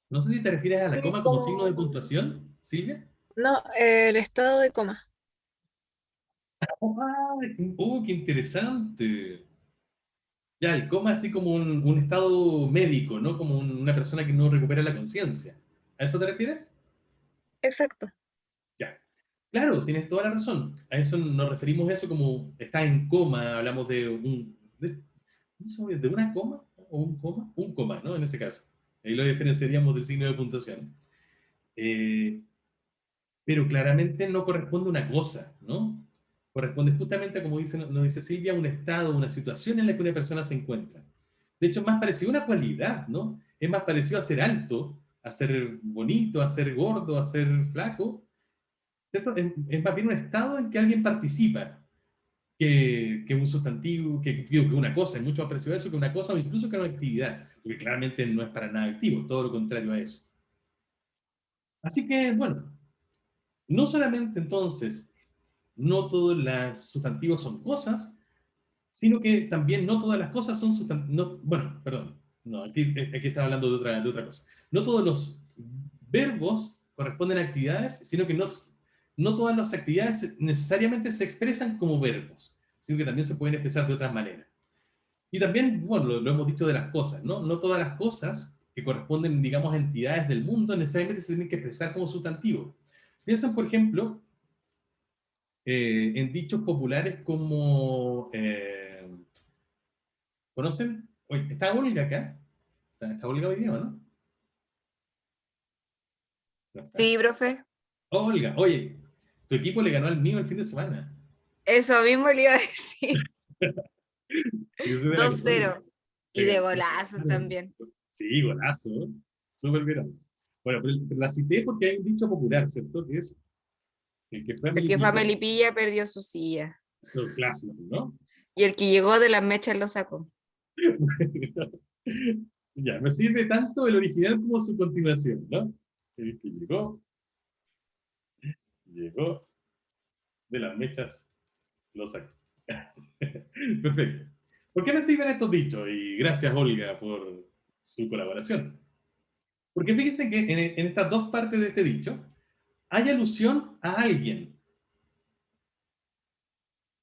No sé si te refieres a la Sí, coma como signo de como, puntuación, Silvia. no, el estado de coma. Qué interesante. Ya, el coma así como un estado médico, ¿no? Como una persona que no recupera la conciencia. ¿A eso te refieres? Exacto. Ya. Claro, tienes toda la razón. A eso nos referimos a eso como está en coma, hablamos ¿cómo se llama? ¿De una coma o un coma? Un coma, ¿no? En ese caso. Ahí lo diferenciaríamos del signo de puntuación. Eh, pero claramente no corresponde a una cosa, ¿no? Corresponde justamente, como nos dice Silvia, a un estado, una situación en la que una persona se encuentra. De hecho, es más parecido a una cualidad, ¿no? Es más parecido a ser alto, a ser bonito, a ser gordo, a ser flaco, ¿cierto? Es más bien un estado en que alguien participa, que un sustantivo, que una cosa, es mucho más parecido a eso que una cosa o incluso que una actividad, porque claramente no es para nada activo, todo lo contrario a eso. Así que, bueno, no solamente entonces, no todos los sustantivos son cosas, sino que también no todas las cosas son sustantivos. Bueno, perdón, no, aquí estaba hablando de otra cosa. No todos los verbos corresponden a actividades, sino que no todas las actividades necesariamente se expresan como verbos, sino que también se pueden expresar de otras maneras. Y también, bueno, lo hemos dicho de las cosas, ¿no? No todas las cosas que corresponden, digamos, a entidades del mundo necesariamente se tienen que expresar como sustantivos. Piensen, por ejemplo, en dichos populares como... ¿conocen? Oye, ¿está Olga acá? ¿Está Olga hoy día, o no? ¿No está? Sí, profe. Olga, oye, tu equipo le ganó al mío el fin de semana. Eso mismo le iba a decir. Yo soy de la Católica. 2-0. Y de golazos también. Sí, golazo. Súper bien. Bueno, pero la cité porque hay un dicho popular, ¿cierto? Que es el que fue a El que fue a Melipilla, Melipilla perdió su silla. los clásicos, ¿no? Y el que llegó de las mechas lo sacó. Ya, me sirve tanto el original como su continuación, ¿no? El que llegó de las mechas, lo sacó. Perfecto. ¿Por qué me sirven estos dichos? Y gracias, Olga, por su colaboración. Porque fíjense que en estas dos partes de este dicho hay alusión a alguien.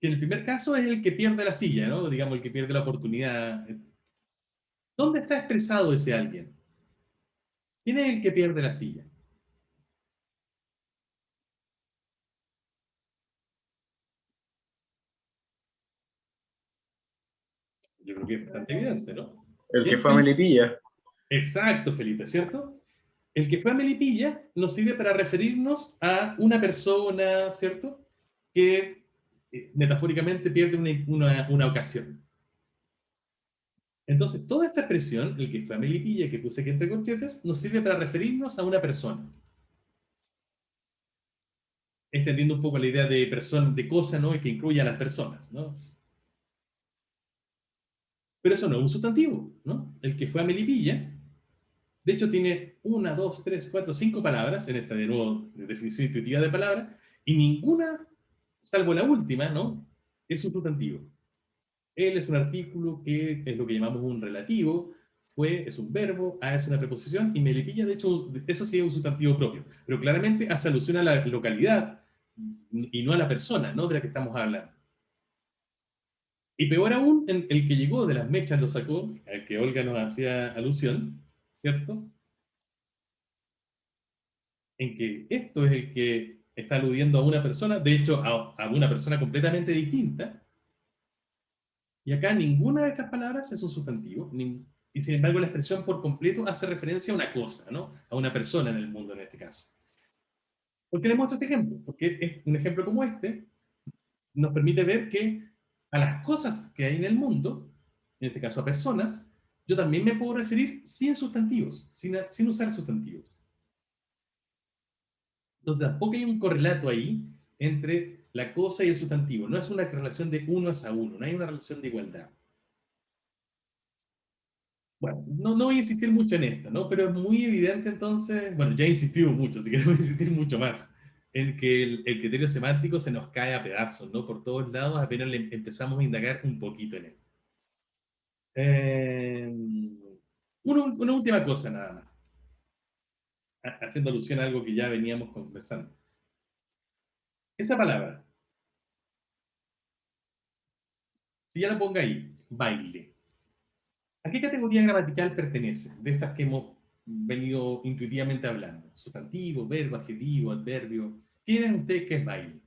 Que en el primer caso es el que pierde la silla, ¿no? Digamos, el que pierde la oportunidad. ¿Dónde está expresado ese alguien? ¿Quién es el que pierde la silla? Yo creo que es bastante evidente, ¿no? El que ¿Quién fue a Melipilla. Exacto, Felipe, ¿cierto? El que fue a Melipilla nos sirve para referirnos a una persona, ¿cierto? Que metafóricamente pierde una ocasión. Entonces, toda esta expresión, el que fue a Melipilla, que puse aquí entre corchetes, nos sirve para referirnos a una persona. Extendiendo un poco la idea de persona, de cosa, ¿no? Y que incluya a las personas, ¿no? Pero eso no es un sustantivo, ¿no? El que fue a Melipilla, de hecho tiene 1, 2, 3, 4, 5 palabras, en esta de nuevo definición intuitiva de palabra, y ninguna, salvo la última, ¿no? Es un sustantivo. Él es un artículo que es lo que llamamos un relativo, fue es un verbo, a es una preposición, y Melipilla, de hecho, eso sí es un sustantivo propio. Pero claramente hace alusión a la localidad y no a la persona, ¿no? De la que estamos hablando. Y peor aún, el que llegó de las mechas lo sacó, al que Olga nos hacía alusión, ¿cierto? En que esto es el que está aludiendo a una persona, de hecho, a una persona completamente distinta. Y acá ninguna de estas palabras es un sustantivo, y sin embargo la expresión por completo hace referencia a una cosa, ¿no? A una persona en el mundo en este caso. ¿Por qué les muestro este ejemplo? Porque un ejemplo como este nos permite ver que a las cosas que hay en el mundo, en este caso a personas, yo también me puedo referir sin sustantivos, sin usar sustantivos. Entonces tampoco hay un correlato ahí entre la cosa y el sustantivo. No es una relación de uno a uno, no hay una relación de igualdad. Bueno, no voy a insistir mucho en esto, ¿no? Pero es muy evidente entonces, bueno, ya he insistido mucho, así que no voy a insistir mucho más, en que el criterio semántico se nos cae a pedazos, ¿no? Por todos lados, apenas empezamos a indagar un poquito en él. Una última cosa nada más, haciendo alusión a algo que ya veníamos conversando. Esa palabra, si ya la pongo ahí, baile. ¿A qué categoría gramatical pertenece? De estas que hemos venido intuitivamente hablando. Sustantivo, verbo, adjetivo, adverbio. ¿Qué creen ustedes que es baile?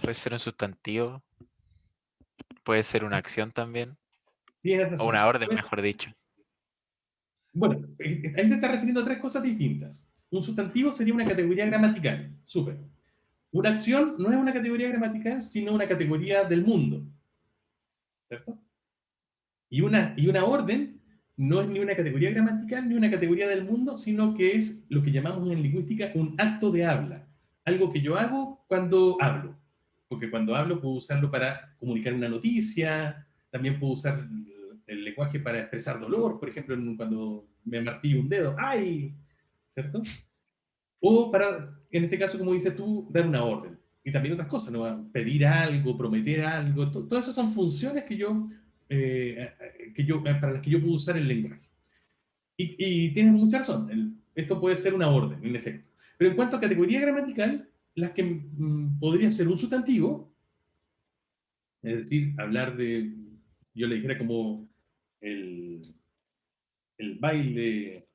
Puede ser un sustantivo, puede ser una acción también, Tienes o razón. una orden, mejor dicho. Bueno, ahí te está refiriendo a tres cosas distintas. Un sustantivo sería una categoría gramatical. Súper. Una acción no es una categoría gramatical, sino una categoría del mundo. ¿Cierto? Y una orden no es ni una categoría gramatical ni una categoría del mundo, sino que es lo que llamamos en lingüística un acto de habla. Algo que yo hago cuando hablo. Porque cuando hablo puedo usarlo para comunicar una noticia, también puedo usar el lenguaje para expresar dolor, por ejemplo, cuando me martillo un dedo, ¡ay! ¿Cierto? O para, en este caso, como dices tú, dar una orden. Y también otras cosas, ¿no? Pedir algo, prometer algo, todas esas son funciones para las que yo puedo usar el lenguaje. Y tienes mucha razón, esto puede ser una orden, en efecto. Pero en cuanto a categoría gramatical, las que podría ser un sustantivo, es decir, hablar de, yo le dijera como el baile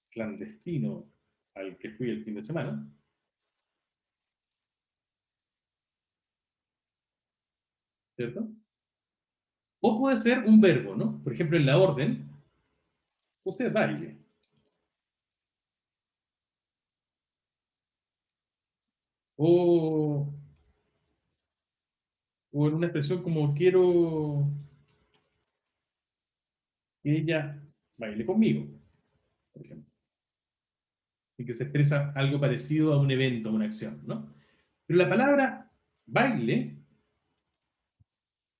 clandestino al que fui el fin de semana, ¿cierto? O puede ser un verbo, ¿no? Por ejemplo, en la orden, usted baile. O, o en una expresión como quiero que ella baile conmigo, por ejemplo. Y que se expresa algo parecido a un evento, a una acción, ¿no? Pero la palabra baile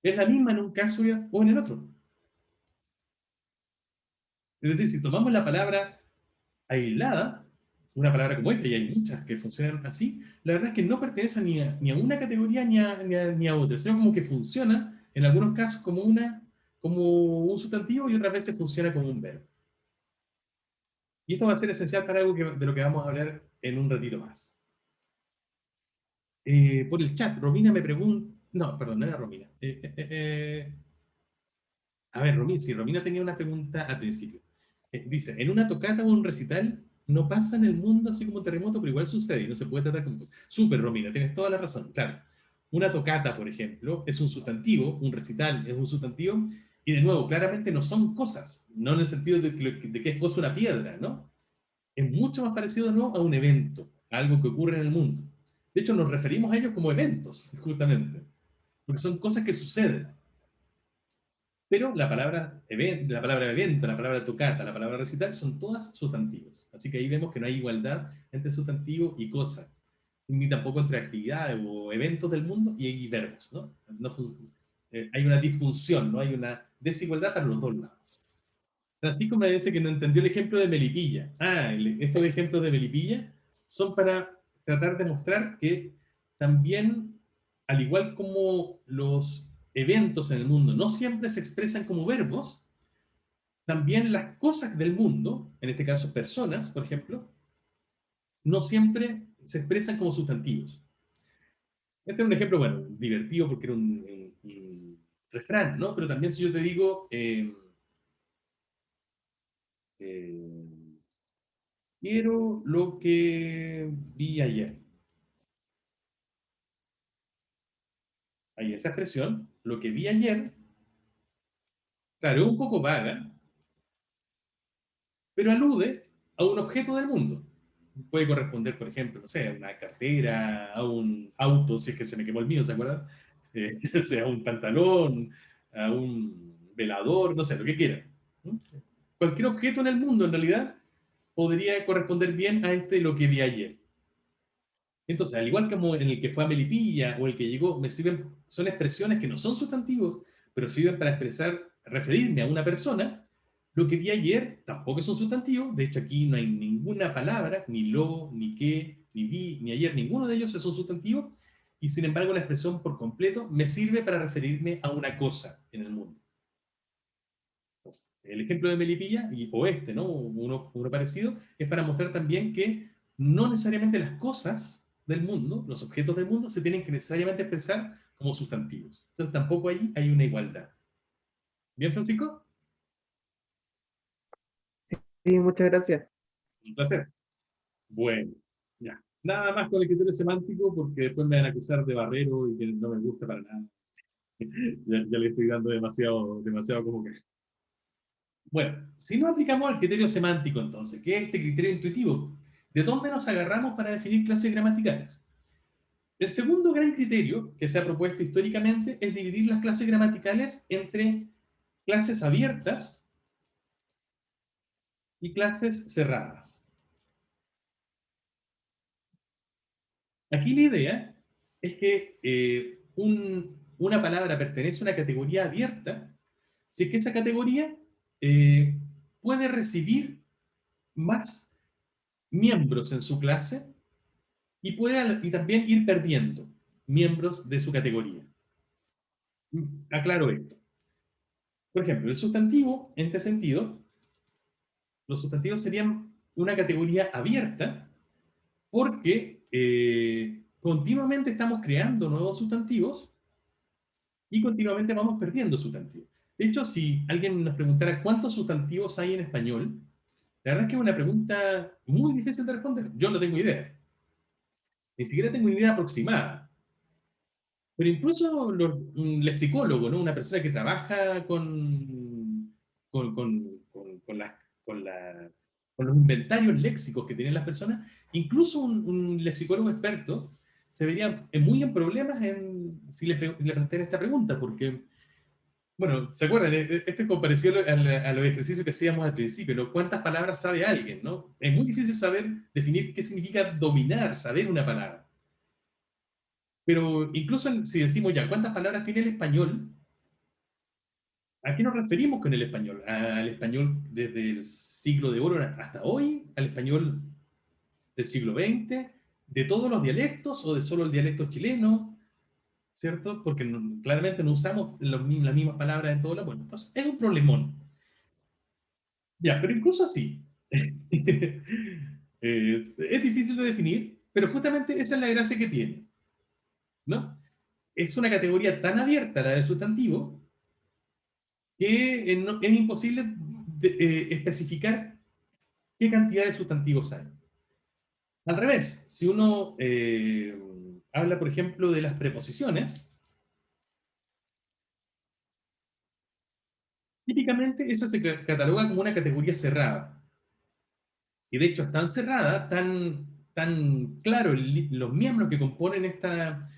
es la misma en un caso o en el otro. Es decir, si tomamos la palabra aislada, una palabra como esta, y hay muchas que funcionan así, la verdad es que no pertenece ni a una categoría ni a otra, sino como que funciona en algunos casos como un sustantivo y otras veces funciona como un verbo. Y esto va a ser esencial para algo de lo que vamos a hablar en un ratito más. Por el chat, Romina me pregunta... No, perdón, no era Romina. A ver, Romina, sí, Romina tenía una pregunta al principio. Dice, en una tocata o un recital no pasa en el mundo así como un terremoto, pero igual sucede y no se puede tratar como... Súper, Romina, tienes toda la razón, claro. Una tocata, por ejemplo, es un sustantivo, un recital es un sustantivo, y de nuevo, claramente no son cosas, no en el sentido de que es cosa una piedra, ¿no? Es mucho más parecido, ¿no?, a un evento, a algo que ocurre en el mundo. De hecho, nos referimos a ellos como eventos, justamente, porque son cosas que suceden. Pero la palabra evento, la palabra tocata, la palabra recital, son todas sustantivos. Así que ahí vemos que no hay igualdad entre sustantivo y cosa, ni tampoco entre actividades o eventos del mundo y verbos, ¿no? Hay una disfunción, ¿no? Hay una desigualdad para los dos lados. Francisco me dice que no entendió el ejemplo de Melipilla. Estos ejemplos de Melipilla son para tratar de mostrar que también, al igual como los eventos en el mundo no siempre se expresan como verbos, también las cosas del mundo, en este caso personas, por ejemplo, no siempre se expresan como sustantivos. Este es un ejemplo, bueno, divertido porque era un refrán, ¿no? Pero también si yo te digo... quiero lo que vi ayer. Ahí esa expresión, lo que vi ayer, claro, es un poco vaga, pero alude a un objeto del mundo. Puede corresponder, por ejemplo, no sé, a una cartera, a un auto, si es que se me quemó el mío, ¿se acuerdan? O sea, a un pantalón, a un velador, no sé, lo que quieran. Cualquier objeto en el mundo, en realidad, podría corresponder bien a lo que vi ayer. Entonces, al igual como en el que fue a Melipilla o el que llegó, me sirven, son expresiones que no son sustantivos, pero sirven para expresar, referirme a una persona. Lo que vi ayer tampoco es un sustantivo, de hecho aquí no hay ninguna palabra, ni lo, ni qué, ni vi, ni ayer, ninguno de ellos es un sustantivo, y sin embargo la expresión por completo me sirve para referirme a una cosa en el mundo. Entonces, el ejemplo de Melipilla, o ¿no? Uno parecido, es para mostrar también que no necesariamente las cosas del mundo, los objetos del mundo, se tienen que necesariamente expresar como sustantivos. Entonces tampoco allí hay una igualdad. ¿Bien, Francisco? Sí, muchas gracias. Un placer. Bueno, ya. Nada más con el criterio semántico, porque después me van a acusar de barrero y que no me gusta para nada. Ya le estoy dando demasiado como que... Bueno, si no aplicamos el criterio semántico, entonces, ¿qué es este criterio intuitivo? ¿De dónde nos agarramos para definir clases gramaticales? El segundo gran criterio que se ha propuesto históricamente es dividir las clases gramaticales entre clases abiertas y clases cerradas. Aquí la idea es que una palabra pertenece a una categoría abierta si es que esa categoría puede recibir más miembros en su clase y puede también ir perdiendo miembros de su categoría. Aclaro esto. Por ejemplo, el sustantivo, en este sentido, los sustantivos serían una categoría abierta porque continuamente estamos creando nuevos sustantivos y continuamente vamos perdiendo sustantivos. De hecho, si alguien nos preguntara cuántos sustantivos hay en español, la verdad es que es una pregunta muy difícil de responder. Yo no tengo idea. Ni siquiera tengo una idea aproximada. Pero incluso un lexicólogo, ¿no? Una persona que trabaja con, con con los inventarios léxicos que tienen las personas, incluso un lexicólogo experto se vería muy en problemas si le plantean esta pregunta, porque, bueno, ¿se acuerdan? Esto es parecido a los ejercicios que hacíamos al principio, ¿no? ¿Cuántas palabras sabe alguien, no? Es muy difícil saber, definir qué significa dominar, saber una palabra. Pero incluso si decimos ya, ¿cuántas palabras tiene el español? ¿A qué nos referimos con el español? ¿Al español desde el siglo de oro hasta hoy? ¿Al español del siglo XX? ¿De todos los dialectos o de solo el dialecto chileno? ¿Cierto? Porque claramente no usamos las mismas palabras en todo lo bueno. Entonces, es un problemón. Ya, pero incluso así. Es difícil de definir, pero justamente esa es la gracia que tiene, ¿no? Es una categoría tan abierta la del sustantivo que es imposible especificar qué cantidad de sustantivos hay. Al revés, si uno habla, por ejemplo, de las preposiciones, típicamente esa se cataloga como una categoría cerrada. Y de hecho es tan cerrada, tan claro los miembros que componen esta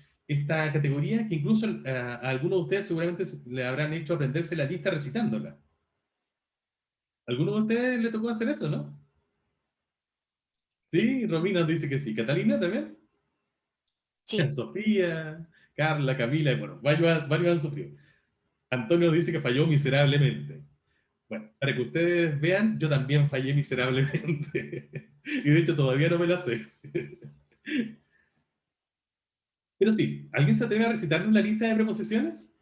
categoría, que incluso a algunos de ustedes seguramente le habrán hecho aprenderse la lista recitándola. ¿A alguno de ustedes le tocó hacer eso, no? Sí, Romina dice que sí. ¿Catalina también? Sí. Sofía, Carla, Camila, y bueno, varios han sufrido. Antonio dice que falló miserablemente. Bueno, para que ustedes vean, yo también fallé miserablemente. Y de hecho todavía no me la sé. Pero sí, ¿alguien se atreve a recitarme una lista de preposiciones?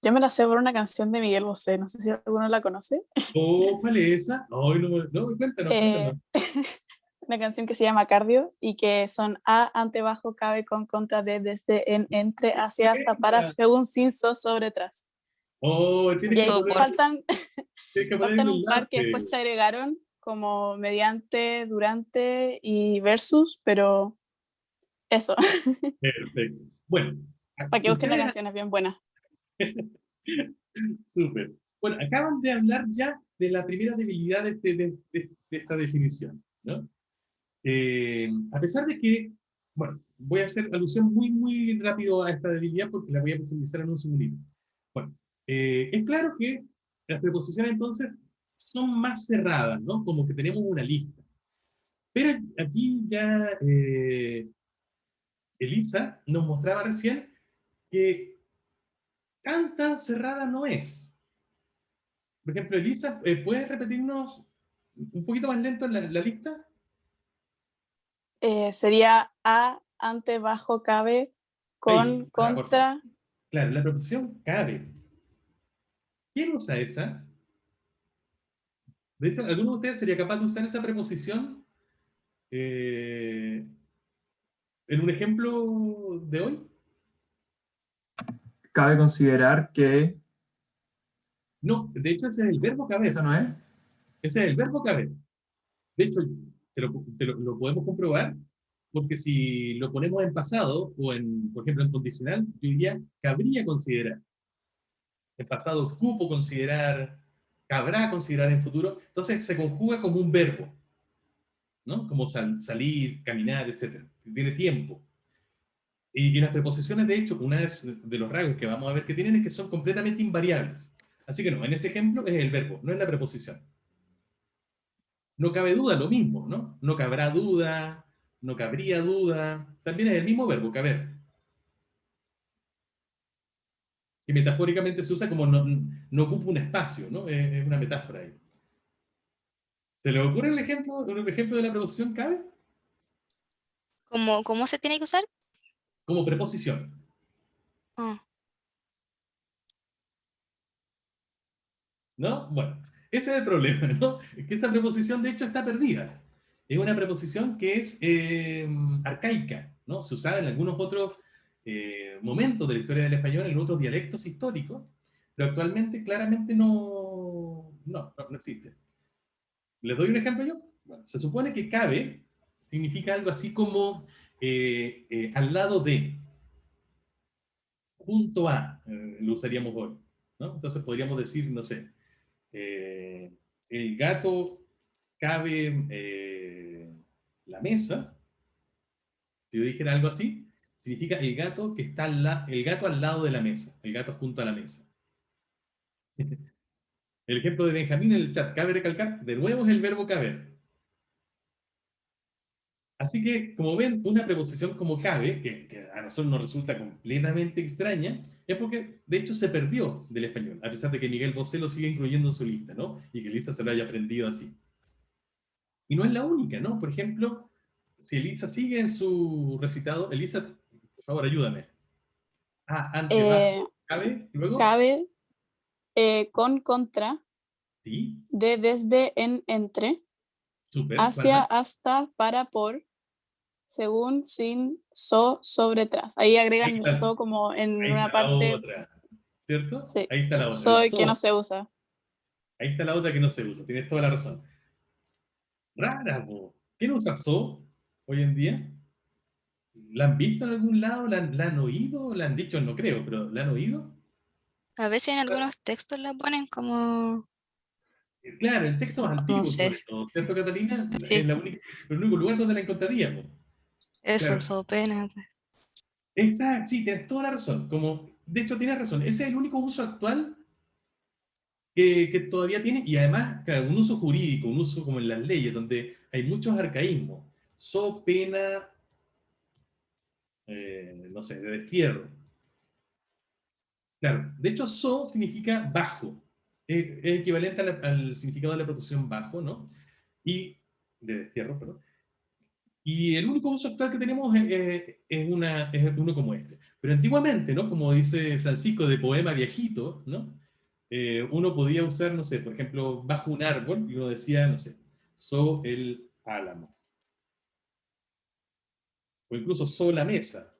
Yo me la sé por una canción de Miguel Bosé, no sé si alguno la conoce. ¿O cuál es esa? No, no, cuéntanos, Eh, cuéntanos. una canción que se llama Cardio y que son a, ante, bajo, cabe, con, contra, de, desde, en, entre, hacia, hasta, para, según, sin, so, sobre, tras. Oh, Y ahí Súper. faltan poner el un par que enlace. después se agregaron como mediante, durante y versus, pero eso, Perfecto. Bueno, para que busquen la ustedes canción, es bien buena. súper. Bueno, acaban de hablar ya de la primera debilidad de esta definición, ¿no? A pesar de que, bueno, voy a hacer alusión muy rápido a esta debilidad porque la voy a profundizar en un segundito. Bueno, es claro que las preposiciones entonces son más cerradas, ¿no? Como que tenemos una lista. Pero aquí ya Elisa nos mostraba recién que tan cerrada no es. Por ejemplo, Elisa, ¿puedes repetirnos un poquito más lento la lista? Sería a, ante, bajo, cabe, Ahí, con, por favor. contra. Claro, la preposición cabe. ¿Quién usa esa? De hecho, ¿alguno de ustedes sería capaz de usar esa preposición en un ejemplo de hoy? Cabe considerar que No, de hecho ese es el verbo caber. esa no es. Ese es el verbo caber. De hecho, lo podemos comprobar porque si lo ponemos en pasado o por ejemplo, en condicional, yo diría cabría considerar. En pasado, cupo considerar, cabrá considerar en futuro. Entonces se conjuga como un verbo, ¿no? Como salir, caminar, etc. Tiene tiempo. Y las preposiciones, de hecho, una de los rasgos que vamos a ver que tienen es que son completamente invariables. Así que no, en ese ejemplo es el verbo, no es la preposición. No cabe duda, lo mismo, ¿no? No cabrá duda, no cabría duda. También es el mismo verbo, caber. Que metafóricamente se usa como no ocupa un espacio, ¿no? Es una metáfora ahí. ¿Se le ocurre un ejemplo de la preposición cabe? ¿Cómo se tiene que usar? Como preposición. Ah, ¿No? Bueno, ese es el problema, ¿no? Es que esa preposición, de hecho, está perdida. Es una preposición que es arcaica, ¿no? Se usaba en algunos otros momentos de la historia del español, en otros dialectos históricos, pero actualmente claramente no existe. ¿Les doy un ejemplo yo? Bueno, se supone que cabe significa algo así como al lado de, junto a, lo usaríamos hoy, ¿no? Entonces podríamos decir, no sé, el gato cabe la mesa. Si yo dijera algo así, significa el gato que está el gato al lado de la mesa, el gato junto a la mesa. El ejemplo de Benjamín en el chat, cabe recalcar, de nuevo es el verbo caber. Así que, como ven, una preposición como cabe, que a nosotros nos resulta completamente extraña, es porque, de hecho, se perdió del español, a pesar de que Miguel Bosé lo sigue incluyendo en su lista, ¿no? Y que Elisa se lo haya aprendido así. Y no es la única, ¿no? Por ejemplo, si Elisa sigue en su recitado, Elisa, por favor, ayúdame. Ante, bajo, cabe, luego, Cabe con, contra, sí, de, desde, en, entre, súper, hacia, ¿cuál más? hasta, para, por, según, sin, so, sobre, tras. Ahí agregan Ahí el está, so como en ahí una está la parte, otra, ¿cierto? sí, Ahí está la otra, el soy que so. no se usa. Ahí está la otra que no se usa, tienes toda la razón. Rara, po. ¿Quién usa so hoy en día? ¿La han visto en algún lado? ¿La han oído? ¿La han dicho? No creo, pero ¿la han oído? a veces en algunos textos la ponen como, Claro, el texto más no antiguo sé, sobre todo, ¿cierto, Catalina? Es sí, el único lugar donde la encontraríamos. eso, Claro, so pena. exacto, sí, tienes toda la razón. De hecho, tienes razón. Ese es el único uso actual que todavía tiene, y además, claro, un uso jurídico, un uso como en las leyes, donde hay muchos arcaísmos. So, pena, no sé, de destierro. Claro, de hecho, so significa bajo. Es equivalente al significado de la preposición bajo, ¿no? Y, de destierro, perdón. Y el único uso actual que tenemos es uno como este. Pero antiguamente, ¿no? Como dice Francisco de Poema Viejito, ¿no? Uno podía usar, no sé, por ejemplo, bajo un árbol, y uno decía, no sé, so el álamo. O incluso so la mesa,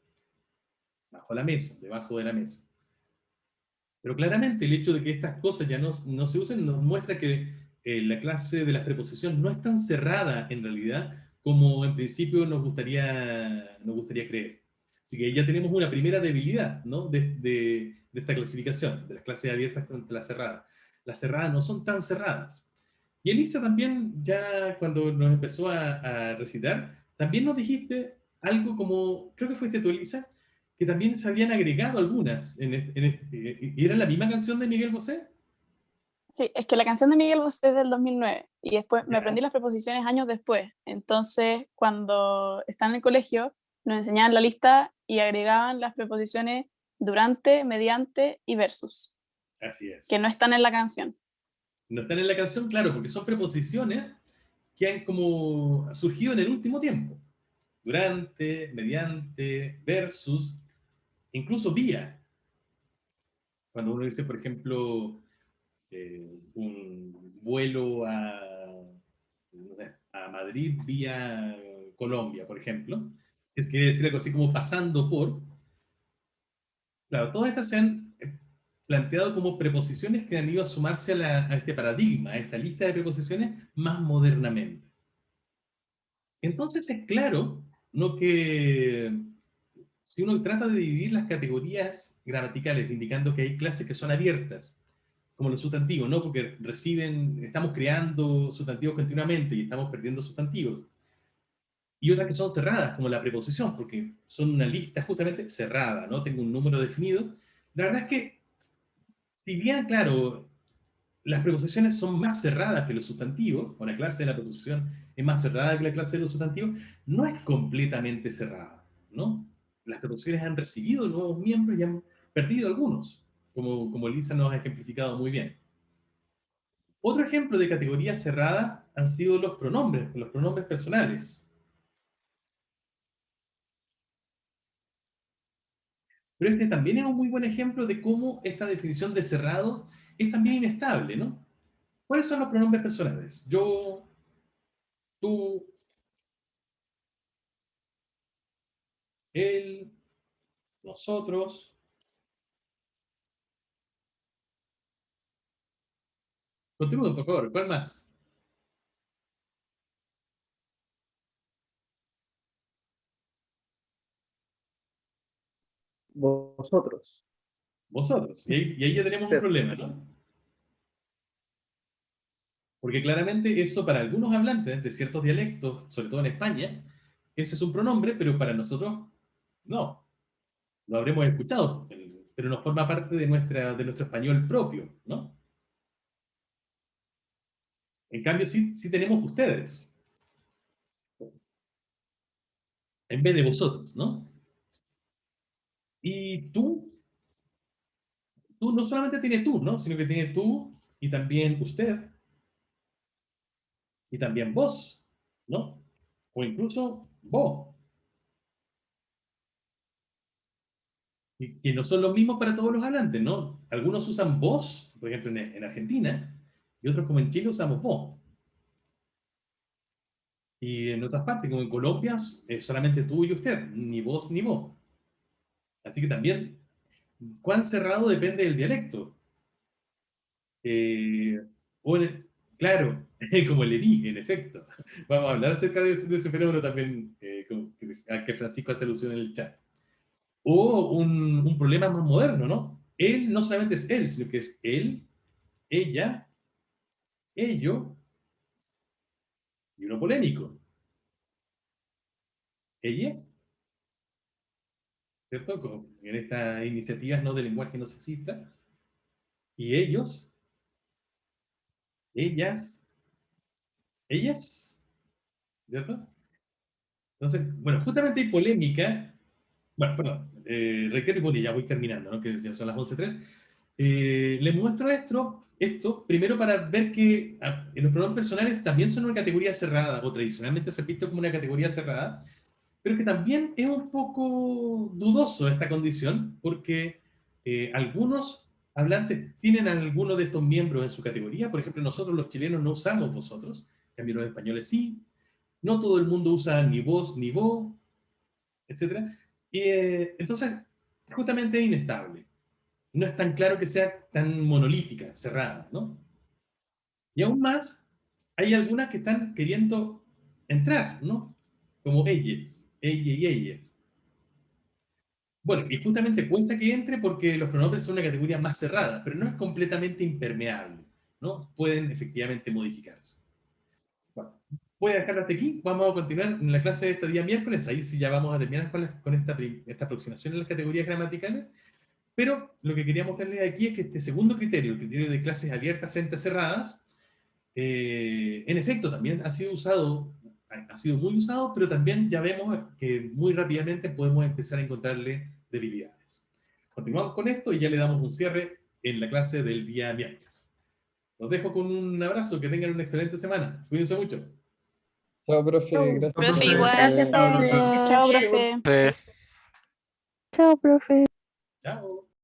bajo la mesa, debajo de la mesa. Pero claramente el hecho de que estas cosas ya no se usen nos muestra que la clase de las preposiciones no es tan cerrada en realidad como en principio nos gustaría creer. Así que ya tenemos una primera debilidad, ¿no? de esta clasificación, de las clases abiertas contra las cerradas. Las cerradas no son tan cerradas. Y Elisa también, ya cuando nos empezó a recitar, también nos dijiste algo como, creo que fuiste tú, Elisa, que también se habían agregado algunas, y era la misma canción de Miguel Bosé. Sí, es que la canción de Miguel Bosé es del 2009 y después me Ya, aprendí las preposiciones años después. Entonces, cuando estaba en el colegio, nos enseñaban la lista y agregaban las preposiciones durante, mediante y versus, así es. que no están en la canción. No están en la canción, claro, porque son preposiciones que han como surgido en el último tiempo. Durante, mediante, versus, incluso vía. Cuando uno dice, por ejemplo, un vuelo a Madrid vía Colombia, por ejemplo, es quiere decir algo así como pasando por. Claro, todas estas se han planteado como preposiciones que han ido a sumarse a este paradigma, a esta lista de preposiciones más modernamente. Entonces es claro, ¿no? Que si uno trata de dividir las categorías gramaticales, indicando que hay clases que son abiertas, como los sustantivos, ¿no? Porque estamos creando sustantivos continuamente y estamos perdiendo sustantivos. Y otras que son cerradas, como la preposición, porque son una lista justamente cerrada, ¿no? Tengo un número definido. La verdad es que, si bien, claro, las preposiciones son más cerradas que los sustantivos, o la clase de la preposición es más cerrada que la clase de los sustantivos, no es completamente cerrada, ¿no? Las preposiciones han recibido nuevos miembros y han perdido algunos, como Elisa nos ha ejemplificado muy bien. Otro ejemplo de categoría cerrada han sido los pronombres personales. Pero este también es un muy buen ejemplo de cómo esta definición de cerrado es también inestable, ¿no? ¿Cuáles son los pronombres personales? Yo, tú, él, nosotros. Continúen, por favor. ¿Cuál más? Vosotros. Vosotros. Y ahí ya tenemos un problema, ¿no? Porque claramente eso para algunos hablantes de ciertos dialectos, sobre todo en España, ese es un pronombre, pero para nosotros no. Lo habremos escuchado, pero no forma parte de nuestro español propio, ¿no? En cambio, sí tenemos ustedes, en vez de vosotros, ¿no? Y tú no solamente tienes tú, ¿no? Sino que tienes tú y también usted y también vos, ¿no? O incluso vos. Y no son los mismos para todos los hablantes, ¿no? Algunos usan vos, por ejemplo, en Argentina, y otros como en Chile usamos vos. Y en otras partes, como en Colombia, es solamente tú y usted, ni vos ni vos. Así que también, cuán cerrado depende del dialecto. Eh, claro, como le di, en efecto. Vamos a hablar acerca de ese fenómeno también, al que Francisco hace alusión en el chat. O un problema más moderno, ¿no? Él no solamente es él, sino que es él, ella, ello, y uno polémico. Ella, ¿cierto? Como en estas iniciativas no de lenguaje no sexista. Y ellos, ellas, ¿cierto? Entonces, bueno, justamente hay polémica. Bueno, perdón, reitero y ya voy terminando, ¿no? Que ya son las 11:03. Les muestro esto primero para ver que en los pronombres personales también son una categoría cerrada, o tradicionalmente se ha visto como una categoría cerrada, pero que también es un poco dudoso esta condición, porque algunos hablantes tienen alguno de estos miembros en su categoría. Por ejemplo, nosotros los chilenos no usamos vosotros, en cambio los españoles sí. No todo el mundo usa ni vos ni vos, etc. Y entonces, justamente es inestable. No es tan claro que sea tan monolítica, cerrada, ¿no? Y aún más, hay algunas que están queriendo entrar, ¿no? Como ellas, ella y ellas. Bueno, y justamente cuenta que entre porque los pronombres son una categoría más cerrada, pero no es completamente impermeable, ¿no? Pueden efectivamente modificarse. Bueno, voy a dejarlo hasta aquí. Vamos a continuar en la clase de este día miércoles. Ahí sí ya vamos a terminar con esta aproximación a las categorías gramaticales. Pero lo que quería mostrarles aquí es que este segundo criterio, el criterio de clases abiertas frente a cerradas, en efecto también ha sido muy usado, pero también ya vemos que muy rápidamente podemos empezar a encontrarle debilidades. Continuamos con esto y ya le damos un cierre en la clase del día miércoles. Los dejo con un abrazo, que tengan una excelente semana. Cuídense mucho. Chao, profe. Gracias. Profe, igual. Gracias, profe. Chao, profe. Sí. Chao, profe. Chao.